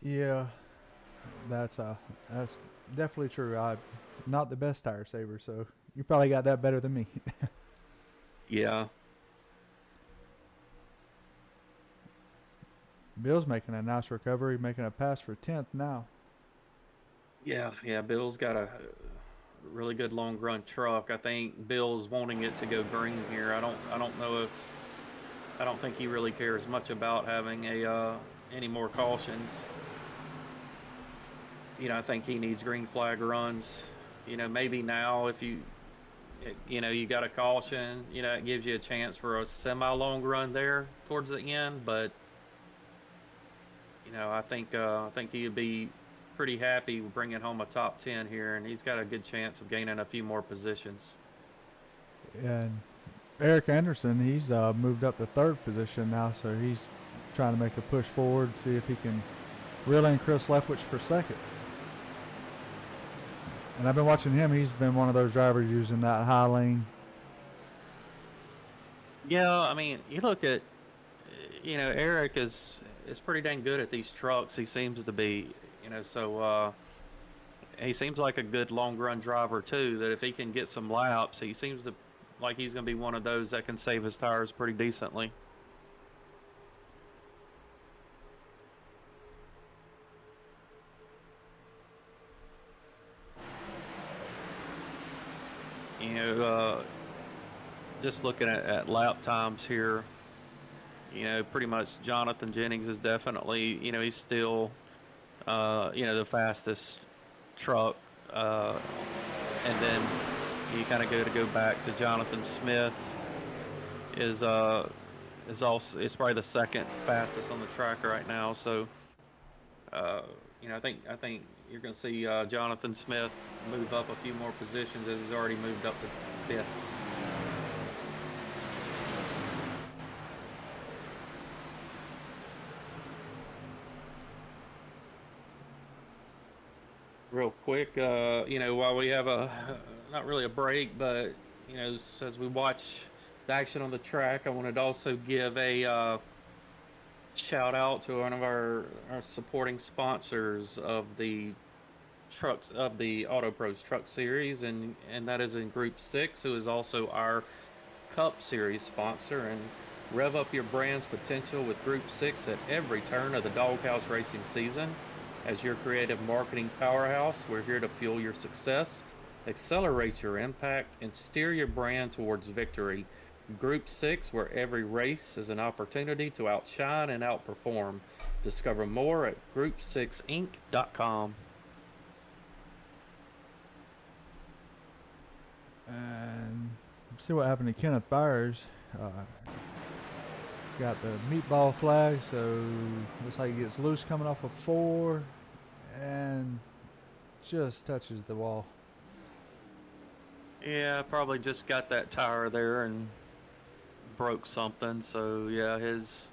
Yeah, that's definitely true. I'm not the best tire saver, so you probably got that better than me. Yeah. Bill's making a nice recovery, making a pass for 10th now. Yeah, Bill's got a really good long run truck. I think Bill's wanting it to go green here. I don't think he really cares much about having a any more cautions. I think he needs green flag runs. Maybe now if you got a caution, it gives you a chance for a semi-long run there towards the end. But I think he'd be pretty happy bringing home a top 10 here, and he's got a good chance of gaining a few more positions. And Eric Anderson, he's moved up to third position now, so he's trying to make a push forward, see if he can reel in Chris Leftwich for second. And I've been watching him. He's been one of those drivers using that high lane. Yeah, I mean, you look at, Eric is pretty dang good at these trucks. He seems to be, so he seems like a good long run driver too. That if he can get some laps, he seems to like he's going to be one of those that can save his tires pretty decently. Just looking at lap times here, pretty much Jonathan Jennings is definitely, he's still, the fastest truck. And then you kind of go back to Jonathan Smith is probably the second fastest on the track right now. So, I think you're going to see Jonathan Smith move up a few more positions as he's already moved up to 5th. Real quick, while we have not really a break, but, as we watch the action on the track, I wanted to also give a shout out to one of our supporting sponsors of the trucks of the Auto Pros Truck Series, and that is in Group 6, who is also our Cup Series sponsor. And rev up your brand's potential with Group 6 at every turn of the Doghouse racing season. As your creative marketing powerhouse, we're here to fuel your success, accelerate your impact, and steer your brand towards victory. Group 6, where every race is an opportunity to outshine and outperform. Discover more at group6inc.com. And see what happened to Kenneth Byers. Got the meatball flag, so looks like he gets loose coming off of 4 and just touches the wall. Yeah, probably just got that tire there and broke something. So yeah, his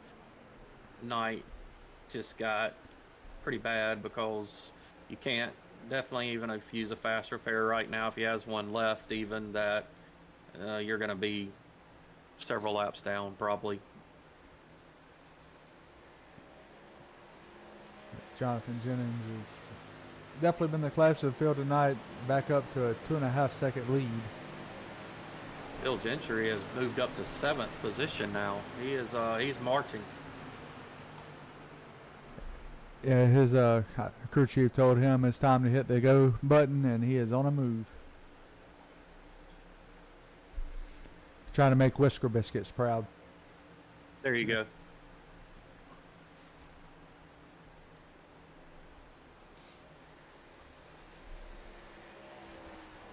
night just got pretty bad because you can't definitely, even if you use a fast repair right now, if he has one left, even that you're going to be several laps down probably. Jonathan Jennings has definitely been the class of the field tonight, back up to a 2.5 second lead. Bill Gentry has moved up to 7th position now. He's marching. Yeah, his crew chief told him it's time to hit the go button, and he is on a move. Trying to make Whisker Biscuits proud. There you go.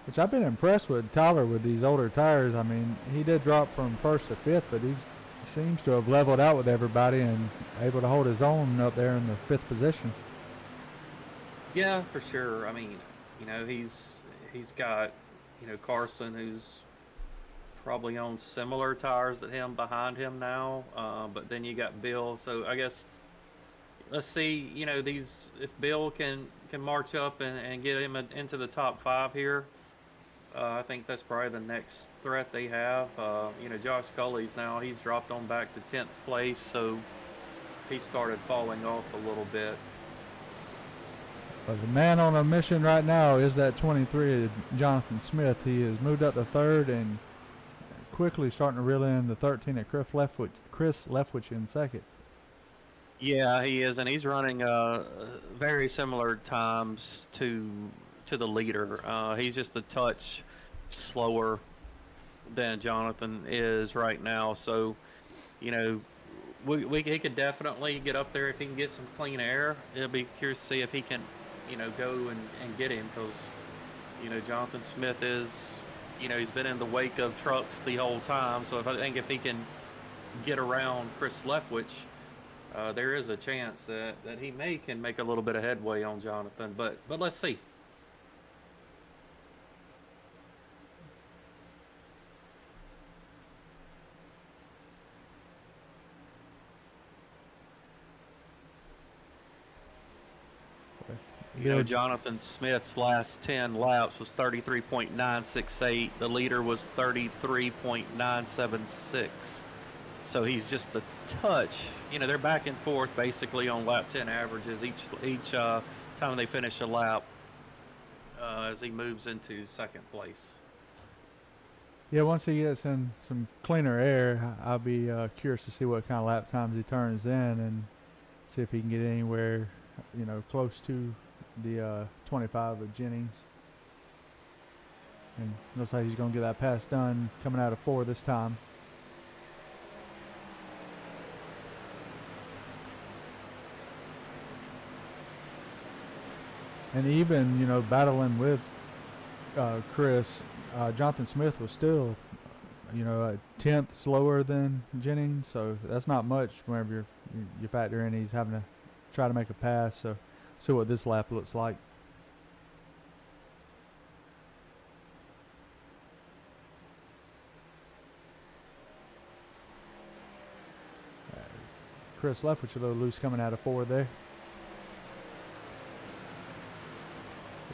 Which I've been impressed with Tyler with these older tires. I mean, he did drop from 1st to 5th, but he seems to have leveled out with everybody and able to hold his own up there in the 5th position. Yeah, for sure. I mean, he's got, Carson, who's probably on similar tires that him behind him now. But then you got Bill. So I guess let's see, if Bill can march up and get him into the top 5 here. I think that's probably the next threat they have. Josh Cully's now, he's dropped on back to 10th place, so he started falling off a little bit. But the man on a mission right now is that 23, Jonathan Smith. He has moved up to 3rd and quickly starting to reel in the 13 at Chris Leftwich in 2nd. Yeah, he is, and he's running very similar times to the leader. He's just a touch slower than Jonathan is right now. So, you know, he could definitely get up there if he can get some clean air. It'll be curious to see if he can, go and get him because, Jonathan Smith is, he's been in the wake of trucks the whole time. So if he can get around Chris Leftwich, there is a chance that he can make a little bit of headway on Jonathan. But let's see. Jonathan Smith's last 10 laps was 33.968. The leader was 33.976. So he's just a touch. They're back and forth basically on lap 10 averages each time they finish a lap as he moves into second place. Yeah, once he gets in some cleaner air, I'll be curious to see what kind of lap times he turns in and see if he can get anywhere, close to the 25 of Jennings. And looks like he's going to get that pass done coming out of 4 this time. And even, battling with Chris, Jonathan Smith was still, a tenth slower than Jennings. So that's not much whenever you factor in he's having to try to make a pass. So see what this lap looks like. Chris Leftwich a little loose coming out of 4 there.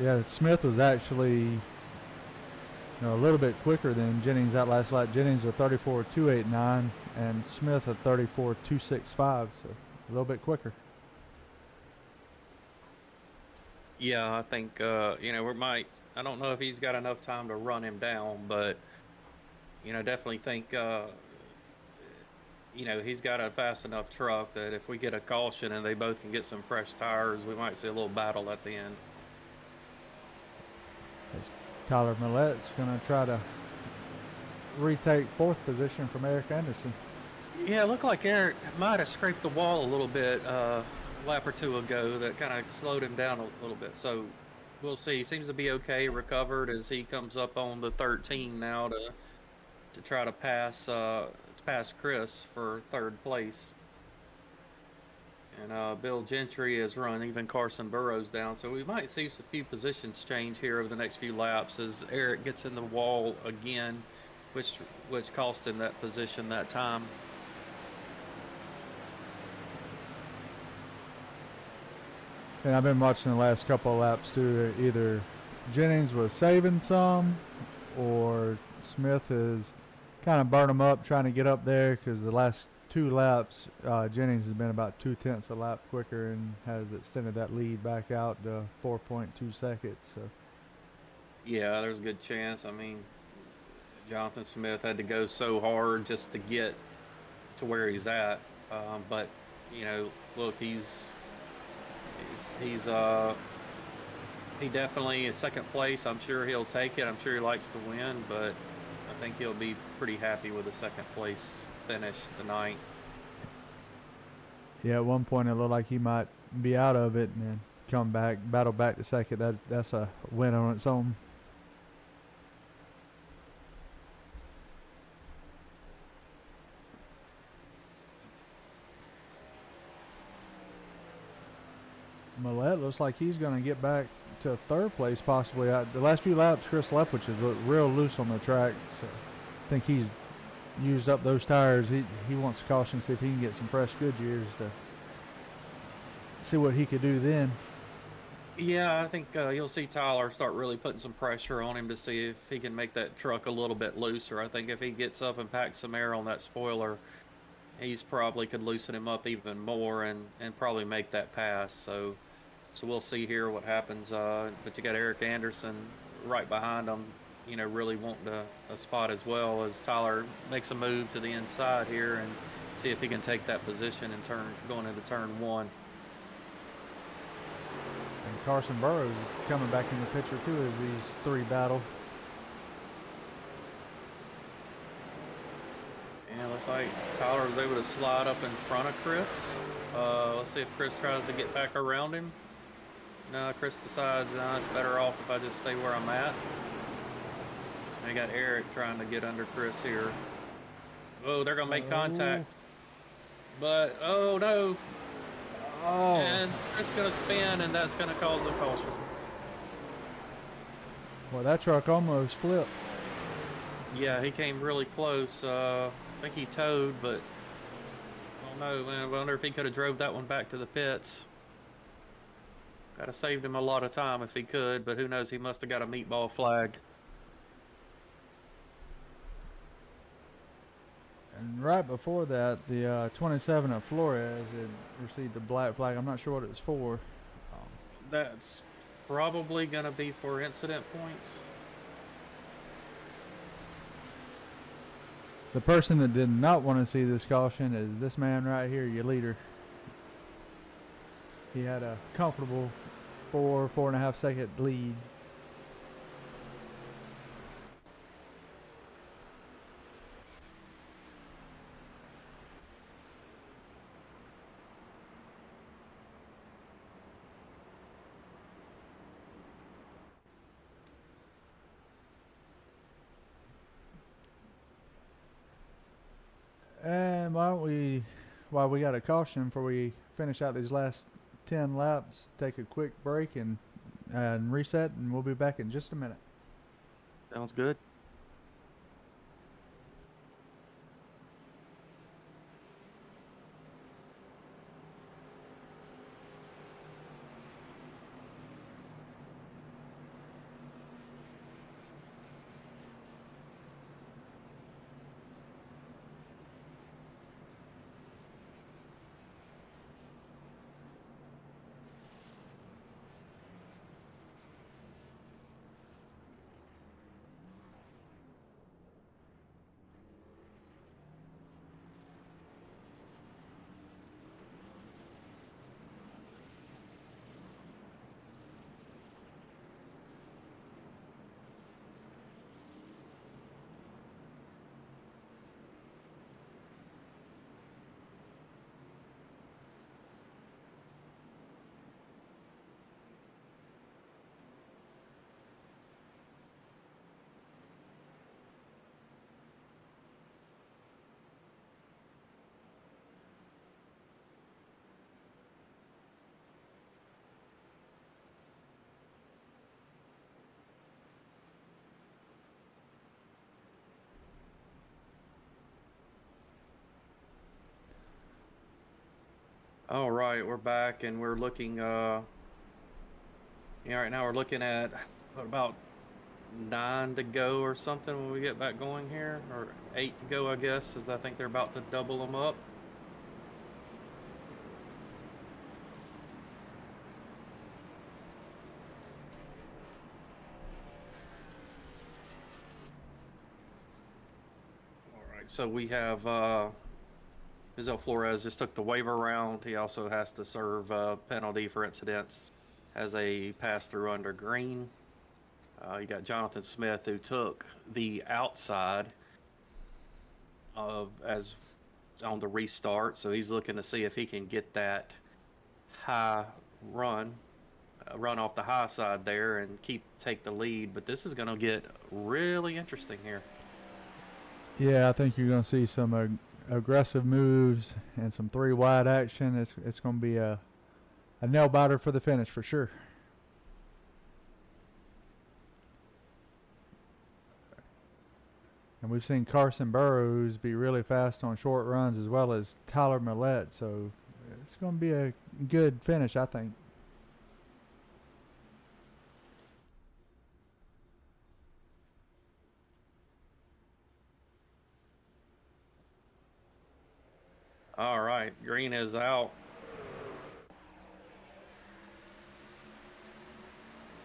Yeah, Smith was actually a little bit quicker than Jennings that last lap. Jennings at 34.289 and Smith at 34.265, so a little bit quicker. Yeah, I think I don't know if he's got enough time to run him down, but definitely think he's got a fast enough truck that if we get a caution and they both can get some fresh tires, we might see a little battle at the end. Tyler Millett's going to try to retake 4th position from Eric Anderson. Yeah, it looked like Eric might have scraped the wall a little bit lap or 2 ago. That kind of slowed him down a little bit. So we'll see. He seems to be okay, recovered as he comes up on the 13 now to try to pass Chris for 3rd place. And Bill Gentry has run even Carson Burrows down. So we might see a few positions change here over the next few laps as Eric gets in the wall again, which cost him that position that time. And I've been watching the last couple of laps too. Either Jennings was saving some or Smith is kind of burn him up trying to get up there because the last 2 laps, Jennings has been about 0.2 a lap quicker and has extended that lead back out to 4.2 seconds. So, yeah, there's a good chance. I mean, Jonathan Smith had to go so hard just to get to where he's at. But look, he definitely is 2nd place. I'm sure he'll take it. I'm sure he likes to win, but I think he'll be pretty happy with a 2nd place finish tonight. Yeah, at one point it looked like he might be out of it and then come back, battle back to 2nd. That's a win on its own. Millette looks like he's going to get back to 3rd place possibly. The last few laps, Chris Leftwich has looked real loose on the track. So I think he's used up those tires. He wants to caution, see if he can get some fresh Goodyears to see what he could do then. Yeah, I think you'll see Tyler start really putting some pressure on him to see if he can make that truck a little bit looser. I think if he gets up and packs some air on that spoiler, he's probably could loosen him up even more and probably make that pass. So we'll see here what happens. But you got Eric Anderson right behind him, really wanting a spot as well as Tyler makes a move to the inside here and see if he can take that position in going into turn 1. And Carson Burrows coming back in the picture too as these 3 battle. And looks like Tyler was able to slide up in front of Chris. Let's see if Chris tries to get back around him. No, Chris decides, it's better off if I just stay where I'm at. And I got Eric trying to get under Chris here. Oh, they're going to make contact. But, oh no. Oh. And Chris going to spin, and that's going to cause a caution. Well, that truck almost flipped. Yeah, he came really close. I think he towed, but I don't know, man. I wonder if he could have drove that one back to the pits. Could have saved him a lot of time if he could, but who knows? He must have got a meatball flag. And right before that, the 27 of Flores had received a black flag. I'm not sure what it was for. That's probably going to be for incident points. The person that did not want to see this caution is this man right here, your leader. He had a comfortable 4.5 second lead. And why don't we, while we got a caution before we finish out these last 10 laps, take a quick break and reset, and we'll be back in just a minute. Sounds good. All right, we're back and we're looking, right now we're looking at what, about 9 to go or something when we get back going here, or 8 to go, I guess, as I think they're about to double them up. All right, so we have, Miguel Flores just took the waiver round. He also has to serve a penalty for incidents as a pass-through under green. You got Jonathan Smith, who took the outside as on the restart, so he's looking to see if he can get that high run off the high side there and take the lead. But this is going to get really interesting here. Yeah, I think you're going to see some aggressive moves and some 3 wide action. It's going to be a nail biter for the finish for sure. And we've seen Carson Burrows be really fast on short runs, as well as Tyler Millette, so it's going to be a good finish, I think. All right, green is out.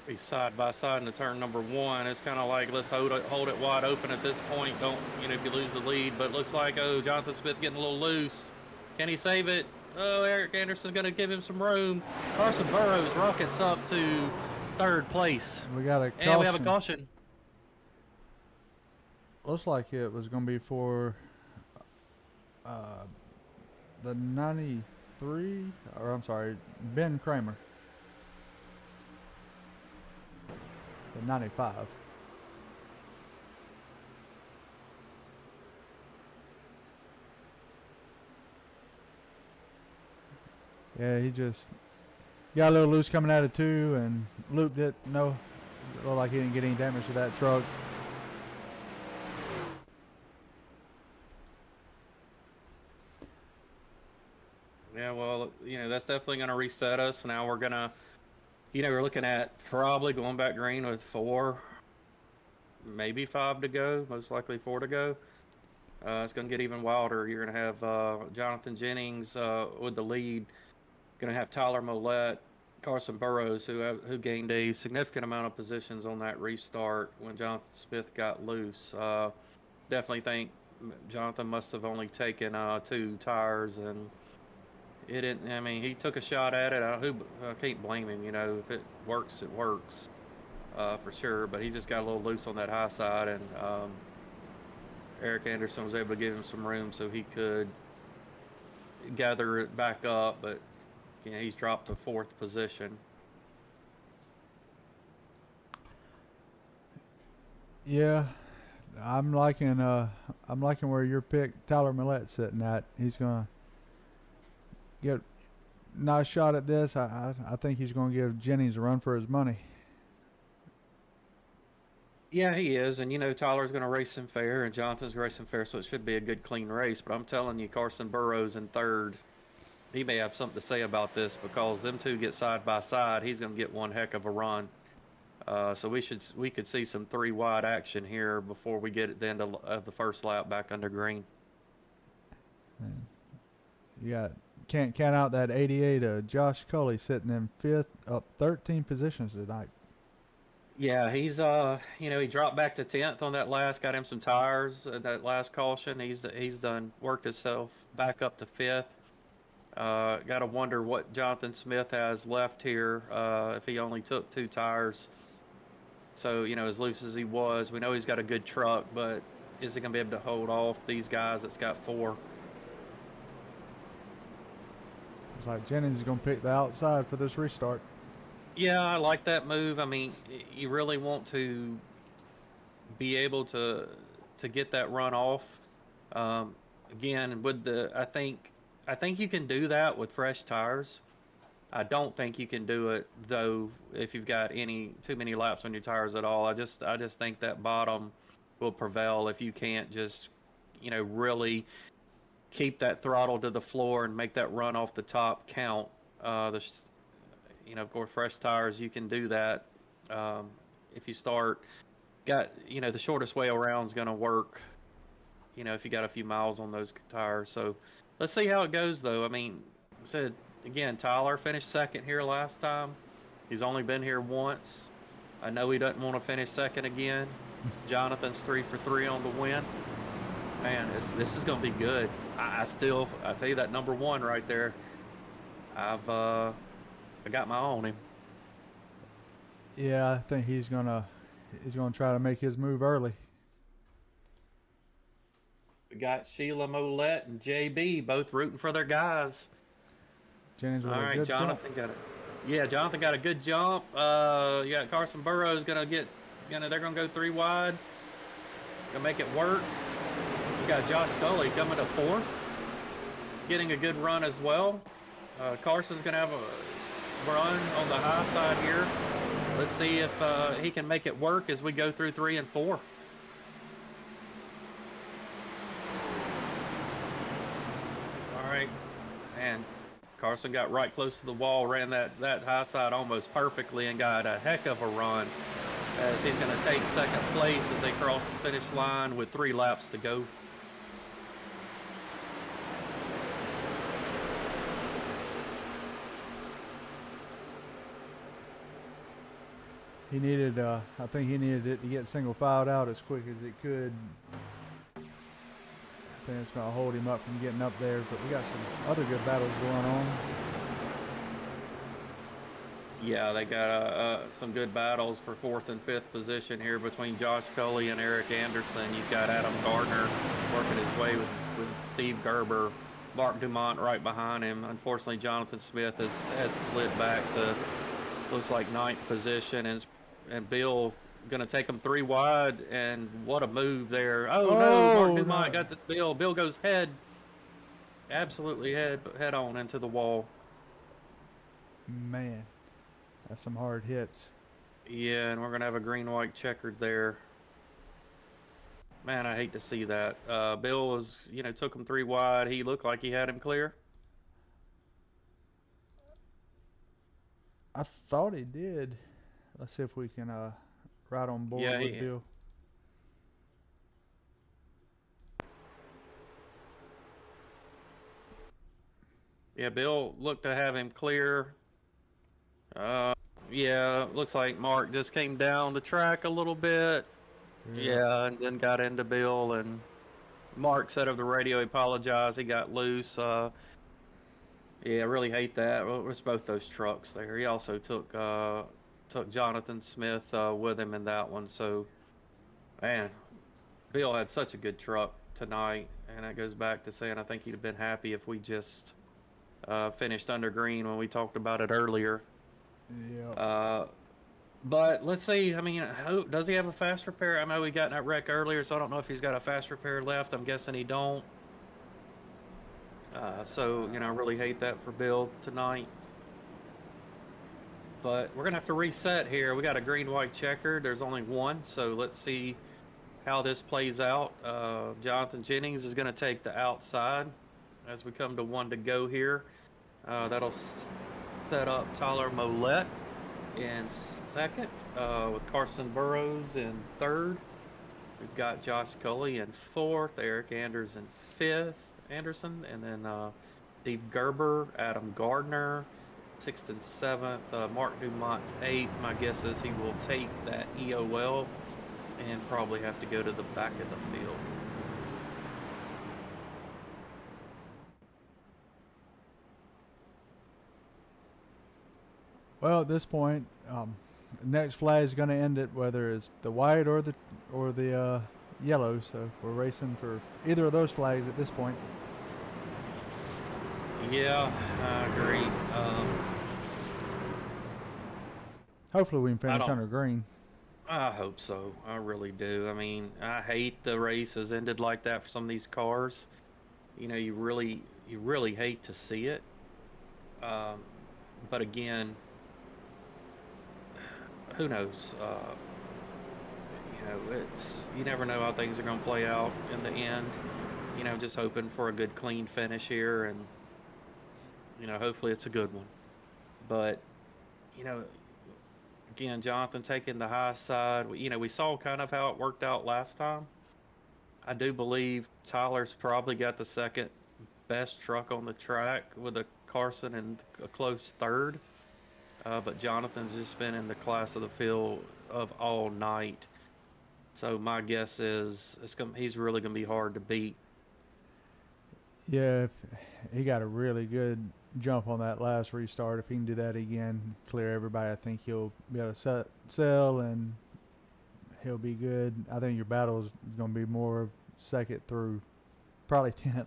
Be side by side into turn number 1. It's kind of like, let's hold it wide open at this point. Don't, if you lose the lead. But it looks like, oh, Jonathan Smith getting a little loose. Can he save it? Oh, Eric Anderson's going to give him some room. Carson Burrows rockets up to 3rd place. We got a caution. And we have a caution. Looks like it was going to be for the 93, or I'm sorry, Ben Kramer. The 95. Yeah, he just got a little loose coming out of 2 and looped it. No, it looked like he didn't get any damage to that truck. Yeah, well, that's definitely going to reset us. Now we're going to, we're looking at probably going back green with 4, maybe 5 to go, most likely 4 to go. It's going to get even wilder. You're going to have Jonathan Jennings with the lead. Going to have Tyler Mollett, Carson Burrows, who gained a significant amount of positions on that restart when Jonathan Smith got loose. Definitely think Jonathan must have only taken 2 tires, and it didn't. I mean, he took a shot at it. I can't blame him. If it works, it works for sure. But he just got a little loose on that high side, and Eric Anderson was able to give him some room so he could gather it back up. But he's dropped to 4th position. Yeah, I'm liking where your pick Tyler Millet's sitting at. He's gonna get a nice shot at this. I think he's gonna give Jennings a run for his money. Yeah, he is, and Tyler's going to race him fair, and Jonathan's racing fair, so it should be a good, clean race. But I'm telling you, Carson Burrows in 3rd. He may have something to say about this because them 2 get side by side. He's going to get one heck of a run. So we could see some 3 wide action here before we get at the end of the first lap back under green. You can't count out that 88 of Josh Culley sitting in 5th, up 13 positions tonight. Yeah, he's he dropped back to 10th on that last, got him some tires at that last caution. He's worked himself back up to 5th. Got to wonder what Jonathan Smith has left here if he only took 2 tires. So, as loose as he was, we know he's got a good truck, but is he going to be able to hold off these guys that's got 4? Looks like Jennings is going to pick the outside for this restart. Yeah, I like that move. I mean, you really want to be able to get that run off. Again, I think you can do that with fresh tires. I don't think you can do it though if you've got too many laps on your tires at all. I just think that bottom will prevail if you can't just really keep that throttle to the floor and make that run off the top count. Of course, fresh tires, you can do that. If you the shortest way around is going to work, if you got a few miles on those tires. So let's see how it goes, though. I mean, I said, again, Tyler finished 2nd here last time. He's only been here once. I know he doesn't want to finish 2nd again. Jonathan's 3 for 3 on the win. Man, this is going to be good. I tell you, that number 1 right there, I got my eye on him. Yeah, I think he's gonna try to make his move early. We got Sheila Mollett and JB both rooting for their guys. Jennings with all a right, good Jonathan jump. got it. Yeah, Jonathan got a good jump. You got Carson Burrows they're gonna go 3 wide. Gonna make it work. You got Josh Culley coming to 4th, getting a good run as well. Carson's gonna have a run on the high side here. Let's see if he can make it work as we go through 3 and 4. All right, and Carson got right close to the wall, ran that high side almost perfectly, and got a heck of a run as he's going to take 2nd place as they cross the finish line with 3 laps to go. He needed, I think he needed it to get single filed out as quick as it could. I think it's going to hold him up from getting up there, but we got some other good battles going on. Yeah, they got some good battles for 4th and 5th position here between Josh Cully and Eric Anderson. You've got Adam Gardner working his way with Steve Gerber, Mark Dumont right behind him. Unfortunately, Jonathan Smith has slid back to, looks like 9th position, and Bill going to take him 3 wide, and what a move there. Oh, no, Mark Dumont got the Bill. Bill goes absolutely head on into the wall. Man. That's some hard hits. Yeah, and we're going to have a green-white checkered there. Man, I hate to see that. Bill was, took him 3 wide. He looked like he had him clear. I thought he did. Let's see if we can ride on board with Bill. Yeah, Bill looked to have him clear. Yeah, looks like Mark just came down the track a little bit. Yeah, and then got into Bill, and Mark said of the radio he apologized. He got loose. Yeah, I really hate that. Well, it was both those trucks there. He also took Jonathan Smith with him in that one. So, man, Bill had such a good truck tonight, and that goes back to saying I think he'd have been happy if we just finished under green when we talked about it earlier. Yeah. But let's see. I mean, does he have a fast repair? I know we got in that wreck earlier, so I don't know if he's got a fast repair left. I'm guessing he don't. So, I really hate that for Bill tonight. But we're going to have to reset here. We got a green-white checkered. There's only one, so let's see how this plays out. Jonathan Jennings is going to take the outside as we come to 1 to go here. That'll set up Tyler Mollett in 2nd, with Carson Burrows in 3rd. We've got Josh Cully in 4th, Eric Anderson 5th, and then Steve Gerber, Adam Gardner, 6th and 7th, Mark Dumont's 8th. My guess is he will take that EOL and probably have to go to the back of the field. Well, at this point, next flag is going to end it, whether it's the white or the yellow. So we're racing for either of those flags at this point. Yeah, I agree. Hopefully we can finish under green. I hope so. I really do. I mean, I hate the race has ended like that for some of these cars. You really hate to see it. But again, who knows? You never know how things are going to play out in the end. Just hoping for a good, clean finish here, and hopefully it's a good one. But again, Jonathan taking the high side. We saw kind of how it worked out last time. I do believe Tyler's probably got the 2nd best truck on the track with a Carson in a close 3rd. But Jonathan's just been in the class of the field of all night. So my guess is he's really going to be hard to beat. Yeah, if he got a really good jump on that last restart. If he can do that again, clear everybody, I think he'll be able to sell and he'll be good. I think your battle is going to be more 2nd through probably 10th.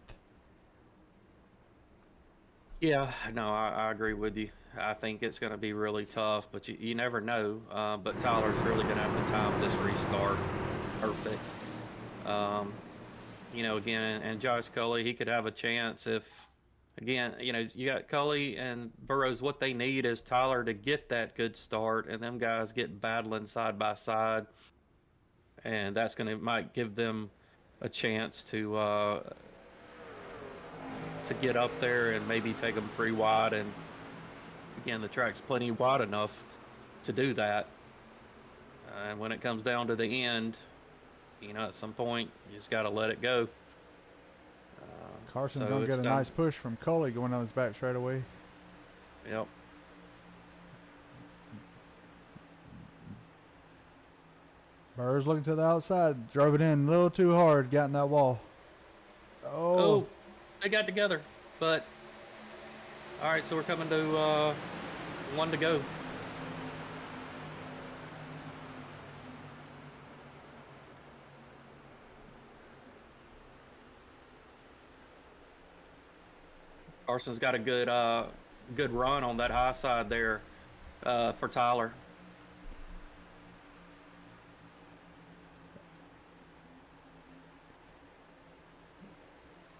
Yeah, no, I agree with you. I think it's going to be really tough, but you never know. But Tyler's really going to have to time this restart perfect. Again, and Josh Cully, he could have a chance if, again, you got Cully and Burrows. What they need is Tyler to get that good start, and them guys get battling side by side, and that's might give them a chance to get up there and maybe take them 3 wide. And again, the track's plenty wide enough to do that. And when it comes down to the end, at some point you just got to let it go. Carson's gonna get a nice push from Cully going on his back straightaway. Yep. Carter's looking to the outside. Drove it in a little too hard. Got in that wall. Oh, they got together. But, all right, so we're coming to 1 to go. Carson's got a good run on that high side there for Tyler.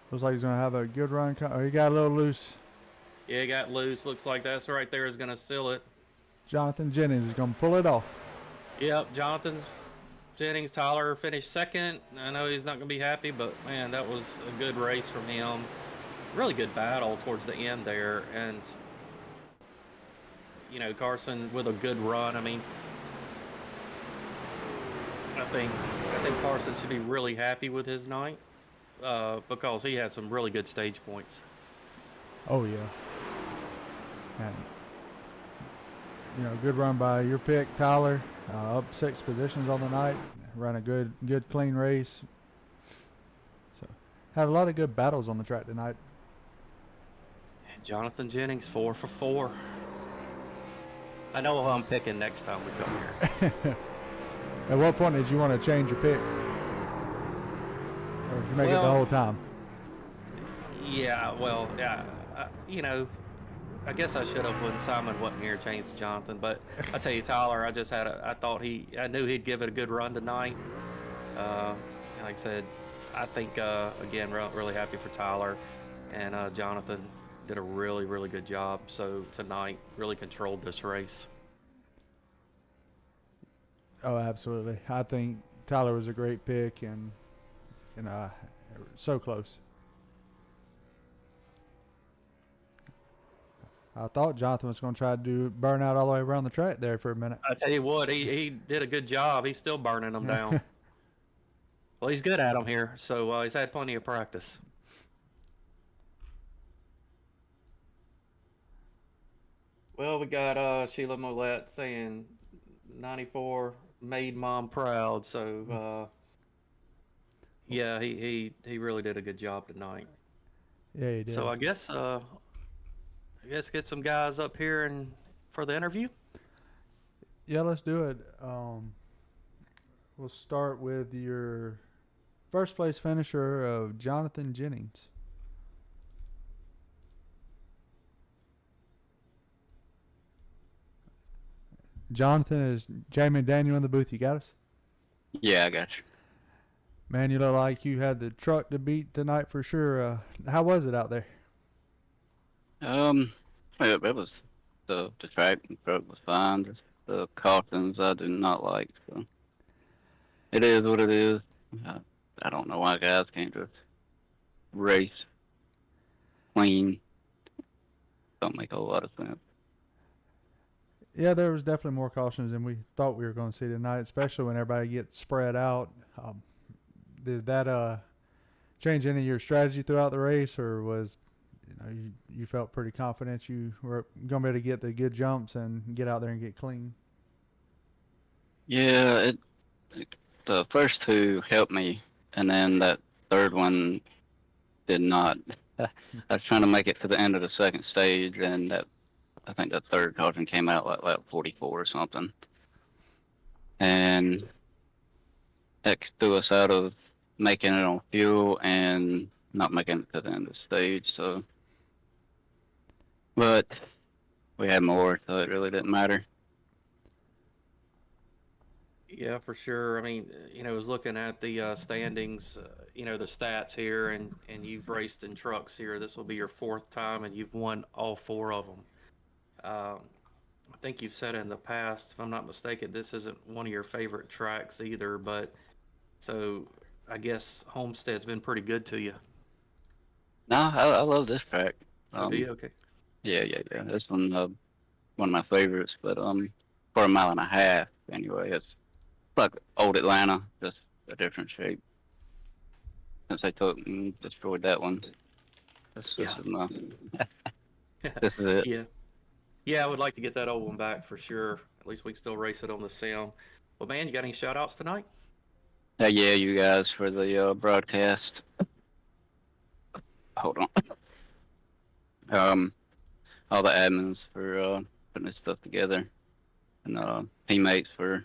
Looks like he's going to have a good run. Oh, he got a little loose. Yeah, he got loose. Looks like that's right there is going to seal it. Jonathan Jennings is going to pull it off. Yep, Jonathan Jennings, Tyler finished second. I know he's not going to be happy, but, man, that was a good race from him. Really good battle towards the end there. And, you know, Carson with a good run. I mean, I think Carson should be really happy with his night. Because he had some really good stage points. Oh, yeah. And, you know, good run by your pick, Tyler. Up 6 positions on the night. Ran a good clean race. So, had a lot of good battles on the track tonight. And Jonathan Jennings, 4 for 4. I know who I'm picking next time we come here. At what point did you want to change your pick? Or did you make it the whole time? Yeah, well, yeah, you know, I guess I should have when Simon wasn't here changed to Jonathan. But I tell you, Tyler, I knew he'd give it a good run tonight. Like I said, I think again, really happy for Tyler, and Jonathan did a really good job. So tonight, really controlled this race. Oh, absolutely. I think Tyler was a great pick, and so close. I thought Jonathan was going to try to do burnout all the way around the track there for a minute. I tell you what, he did a good job. He's still burning them down. Well, he's good at them here, so he's had plenty of practice. Well, we got Sheila Mollett saying 94 made mom proud, so yeah, he really did a good job tonight. Yeah, he did. So I guess get some guys up here and for the interview. Yeah, let's do it. We'll start with your first place finisher of Jonathan Jennings. Jonathan, is Jamie and Daniel in the booth? You got us? Yeah, I got you. Man, you look like you had the truck to beat tonight for sure. How was it out there? It was the track was fine. Just the cautions I do not like. So it is what it is. I don't know why guys can't just race clean. Don't make a whole lot of sense. Yeah, there was definitely more cautions than we thought we were going to see tonight, especially when everybody gets spread out. Did that change any of your strategy throughout the race, or was you felt pretty confident you were going to be able to get the good jumps and get out there and get clean? Yeah, the first two helped me, and then that third one did not. I was trying to make it to the end of the second stage, and I think the third caution came out like 44 or something, and that threw us out of making it on fuel and not making it to the end of the stage. So, but we had more, so it really didn't matter. Yeah, for sure. I mean, I was looking at the standings, the stats here, and you've raced in trucks here. This will be your 4th time, and you've won all 4 of them. I think you've said in the past, if I'm not mistaken, this isn't one of your favorite tracks either, but so I guess Homestead's been pretty good to you. No, I love this track. Do you? Okay. Yeah. This one, one of my favorites, but for a mile and a half anyway. It's like old Atlanta, just a different shape. Since they took and destroyed that one, this is it. Yeah, I would like to get that old one back for sure. At least we can still race it on the sim. Well, man, you got any shout outs tonight? Yeah, you guys for the broadcast. Hold on. All the admins for putting this stuff together, and teammates for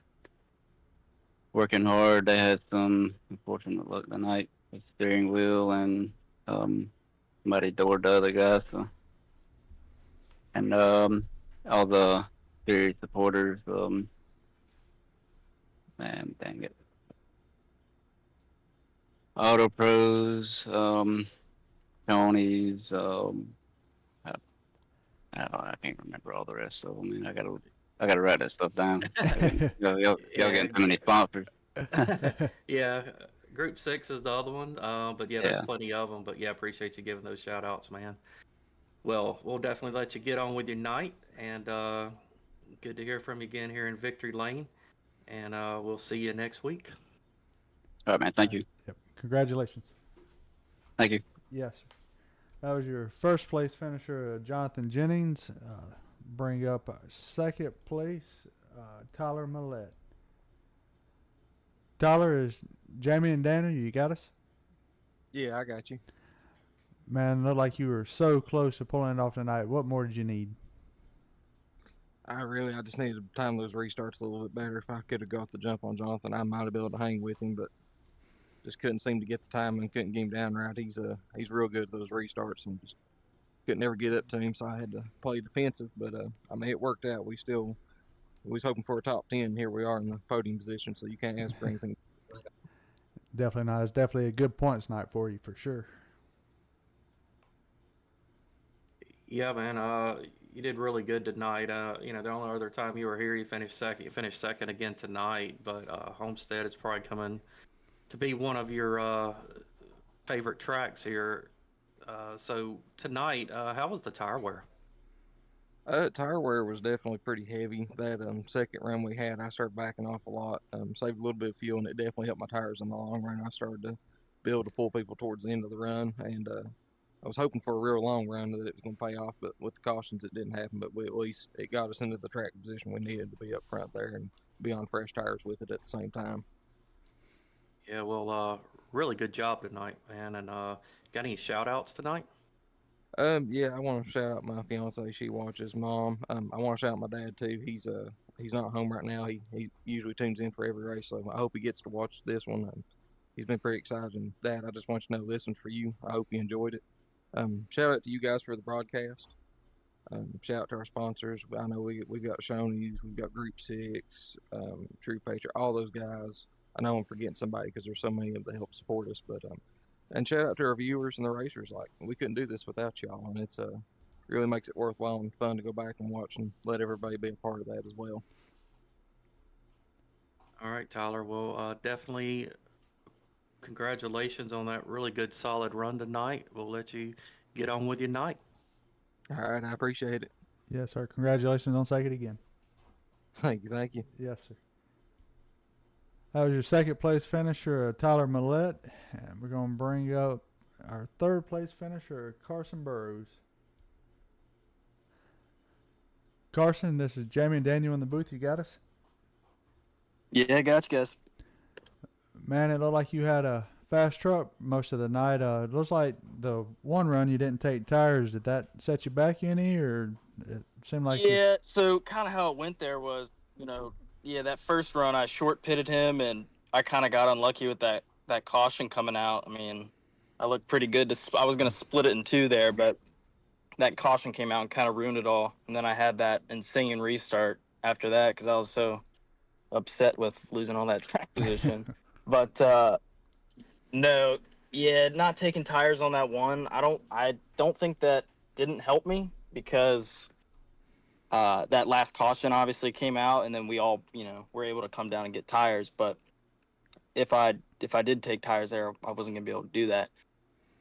working hard. They had some unfortunate luck tonight with the steering wheel, and somebody doored the other guy. So, and all the series supporters. Man, dang it. Auto Pros, Shoney's, I can't remember all the rest of them. I gotta write that stuff down. Y'all getting too many sponsors. Yeah, Group 6 is the other one. But yeah, there's Yeah. plenty of them. But yeah, appreciate you giving those shout outs, man. Well, we'll definitely let you get on with your night, and good to hear from you again here in Victory Lane. And we'll see you next week. All right, man. Thank you. Yep. Congratulations. Thank you. Yes, sir. That was your first place finisher, Jonathan Jennings. Bring up second place, Tyler Millette. Tyler, is Jamie and Daniel, you got us? Yeah, I got you. Man, looked like you were so close to pulling it off tonight. What more did you need? I just needed to time those restarts a little bit better. If I could have got the jump on Jonathan, I might have been able to hang with him, but just couldn't seem to get the time and couldn't get him down right. He's real good at those restarts and just couldn't ever get up to him, so I had to play defensive. But it worked out. We was hoping for a top 10. Here we are in the podium position, so you can't ask for anything. Definitely not. It's definitely a good points night for you, for sure. Yeah, man. You did really good tonight. The only other time you were here, you finished second. You finished second again tonight. But Homestead is probably coming to be one of your favorite tracks here. So tonight, how was the tire wear? Tire wear was definitely pretty heavy. That second run we had, I started backing off a lot. Saved a little bit of fuel, and it definitely helped my tires in the long run. I started to be able to pull people towards the end of the run, and I was hoping for a real long run that it was going to pay off, but with the cautions, it didn't happen. But at least it got us into the track position we needed to be up front there and be on fresh tires with it at the same time. Yeah, well, really good job tonight, man. And got any shout outs tonight? Yeah, I want to shout out my fiance. She watches. Mom. I want to shout out my dad too. He's not home right now. He usually tunes in for every race, so I hope he gets to watch this one. He's been pretty excited. And Dad, I just want you to know this one's for you. I hope you enjoyed it. Shout out to you guys for the broadcast. Shout out to our sponsors. I know we got Shoney's, we've got Group 6, True Patriot, all those guys. I know I'm forgetting somebody because there's so many of them that help support us, but and shout out to our viewers and the racers. Like, we couldn't do this without y'all, and it's really makes it worthwhile and fun to go back and watch and let everybody be a part of that as well. All right, Tyler. Well, definitely congratulations on that really good, solid run tonight. We'll let you get on with your night. All right, I appreciate it. Yes, sir. Congratulations on second again. Thank you. Yes, sir. That was your second place finisher, Tyler Millette. And we're going to bring up our third place finisher, Carson Burrows. Carson, this is Jamie and Daniel in the booth. You got us? Yeah, gotcha, guys. Man, it looked like you had a fast truck most of the night. It looks like the one run you didn't take tires. Did that set you back any, or it seemed like Yeah, so kind of how it went there was, that first run I short pitted him, and I kind of got unlucky with that caution coming out. I mean, I looked pretty good. I was going to split it in two there, but that caution came out and kind of ruined it all. And then I had that insane restart after that because I was so upset with losing all that track position. But no, not taking tires on that one. I don't think that didn't help me because that last caution obviously came out, and then we all, were able to come down and get tires. But if I did take tires there, I wasn't gonna be able to do that.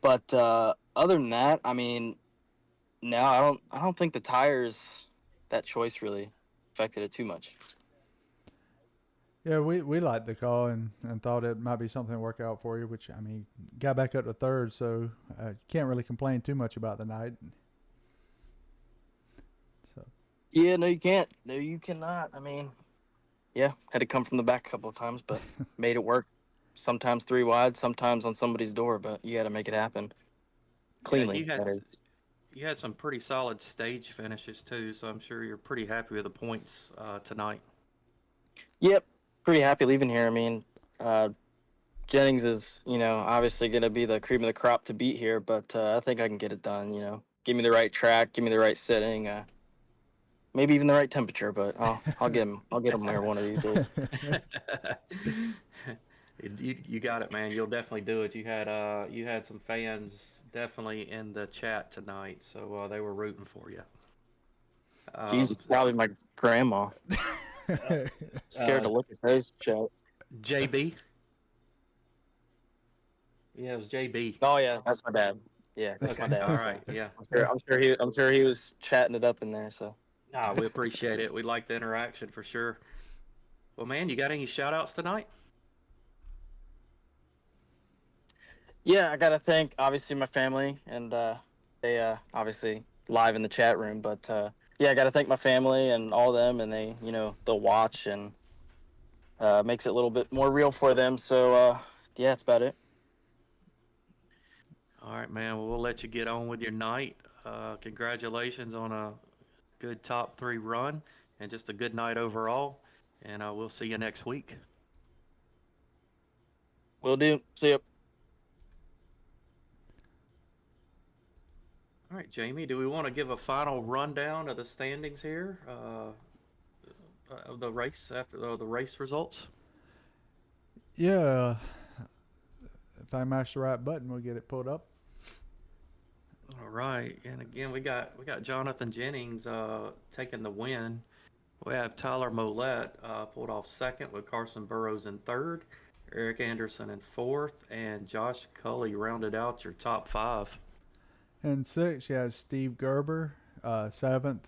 But other than that, I mean, no, I don't think the tires, that choice really affected it too much. Yeah, we liked the call and thought it might be something to work out for you, which, I mean, got back up to third, so can't really complain too much about the night. So. Yeah, no, you can't. No, you cannot. I mean, yeah, had to come from the back a couple of times, but made it work. Sometimes 3 wide, sometimes on somebody's door, but you got to make it happen Yeah, cleanly. That is. you had some pretty solid stage finishes too, so I'm sure you're pretty happy with the points tonight. Yep, pretty happy leaving here. I mean, uh, Jennings is, obviously going to be the cream of the crop to beat here, but I think I can get it done. Give me the right track, give me the right setting, maybe even the right temperature. But I'll get him. I'll get him there one of these days. You got it, man. You'll definitely do it. You had some fans definitely in the chat tonight, so they were rooting for you. He's probably my grandma. Scared to look at those chats. JB. Yeah, it was JB. Oh yeah, that's my dad. Yeah, that's my dad. All right. Yeah. I'm sure he was chatting it up in there. So. Nah, we appreciate it. We like the interaction for sure. Well, man, you got any shout outs tonight? Yeah, I gotta thank obviously my family, and they obviously live in the chat room. But yeah, I gotta thank my family and all of them, and they'll watch and makes it a little bit more real for them. So yeah, that's about it. All right, man. Well, we'll let you get on with your night. Congratulations on a good top 3 run and just a good night overall. And we'll see you next week. Will do. See you. All right, Jamie, do we want to give a final rundown of the standings here of the race after the race results? Yeah. If I mash the right button, we'll get it pulled up. All right, and again we got Jonathan Jennings taking the win. We have Tyler Mollett pulled off second with Carson Burrows in third, Eric Anderson in fourth, and Josh Cully rounded out your top 5. And 6, you have Steve Gerber. 7th,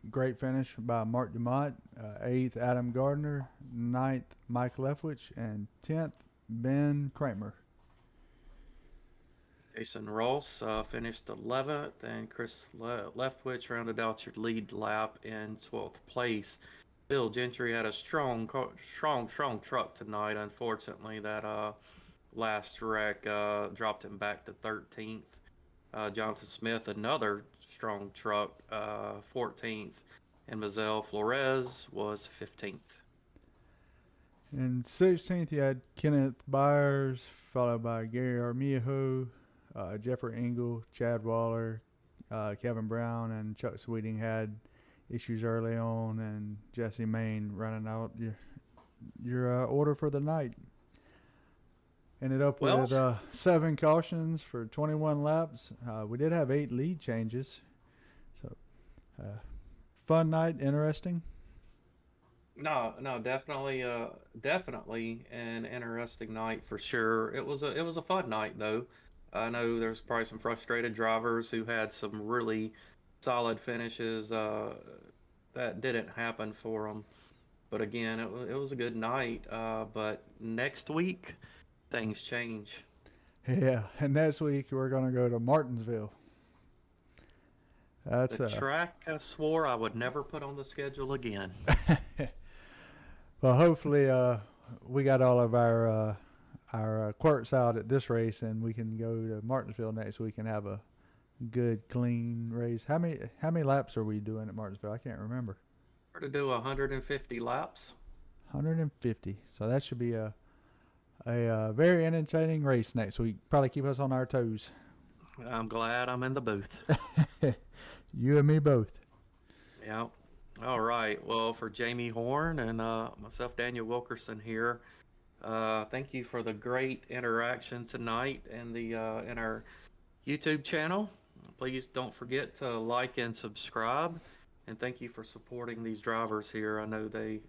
great finish by Mark Dumont. 8th, Adam Gardner. 9th, Mike Leftwich. And 10th, Ben Kramer. Jason Ross finished 11th, and Chris Leftwich rounded out your lead lap in 12th place. Bill Gentry had a strong truck tonight. Unfortunately, that last wreck dropped him back to 13th. Jonathan Smith, another strong truck, 14th, and Mazel Flores was 15th. In 16th, you had Kenneth Byers, followed by Gary Armijo, Jeffrey Engel, Chad Waller, Kevin Brown, and Chuck Sweeting had issues early on, and Jesse Main running out your order for the night. Ended up with 7 cautions for 21 laps. We did have 8 lead changes. So, fun night, interesting. No, definitely an interesting night for sure. It was a fun night though. I know there's probably some frustrated drivers who had some really solid finishes that didn't happen for them. But again, it was a good night. But next week, things change. Yeah, and next week we're going to go to Martinsville. That's the track I swore I would never put on the schedule again. Well, hopefully we got all of our quirks out at this race, and we can go to Martinsville next week and have a good, clean race. How many laps are we doing at Martinsville? I can't remember. We're to do 150 laps. 150. So that should be a very entertaining race next week. Probably keep us on our toes. I'm glad I'm in the booth. You and me both. Yeah. All right. Well, for Jamie Horn and myself, Daniel Wilkerson here, thank you for the great interaction tonight in our YouTube channel. Please don't forget to like and subscribe, and thank you for supporting these drivers here. I know they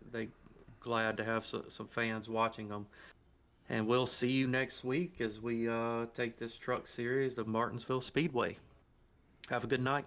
glad to have some fans watching them. And we'll see you next week as we take this truck series to Martinsville Speedway. Have a good night.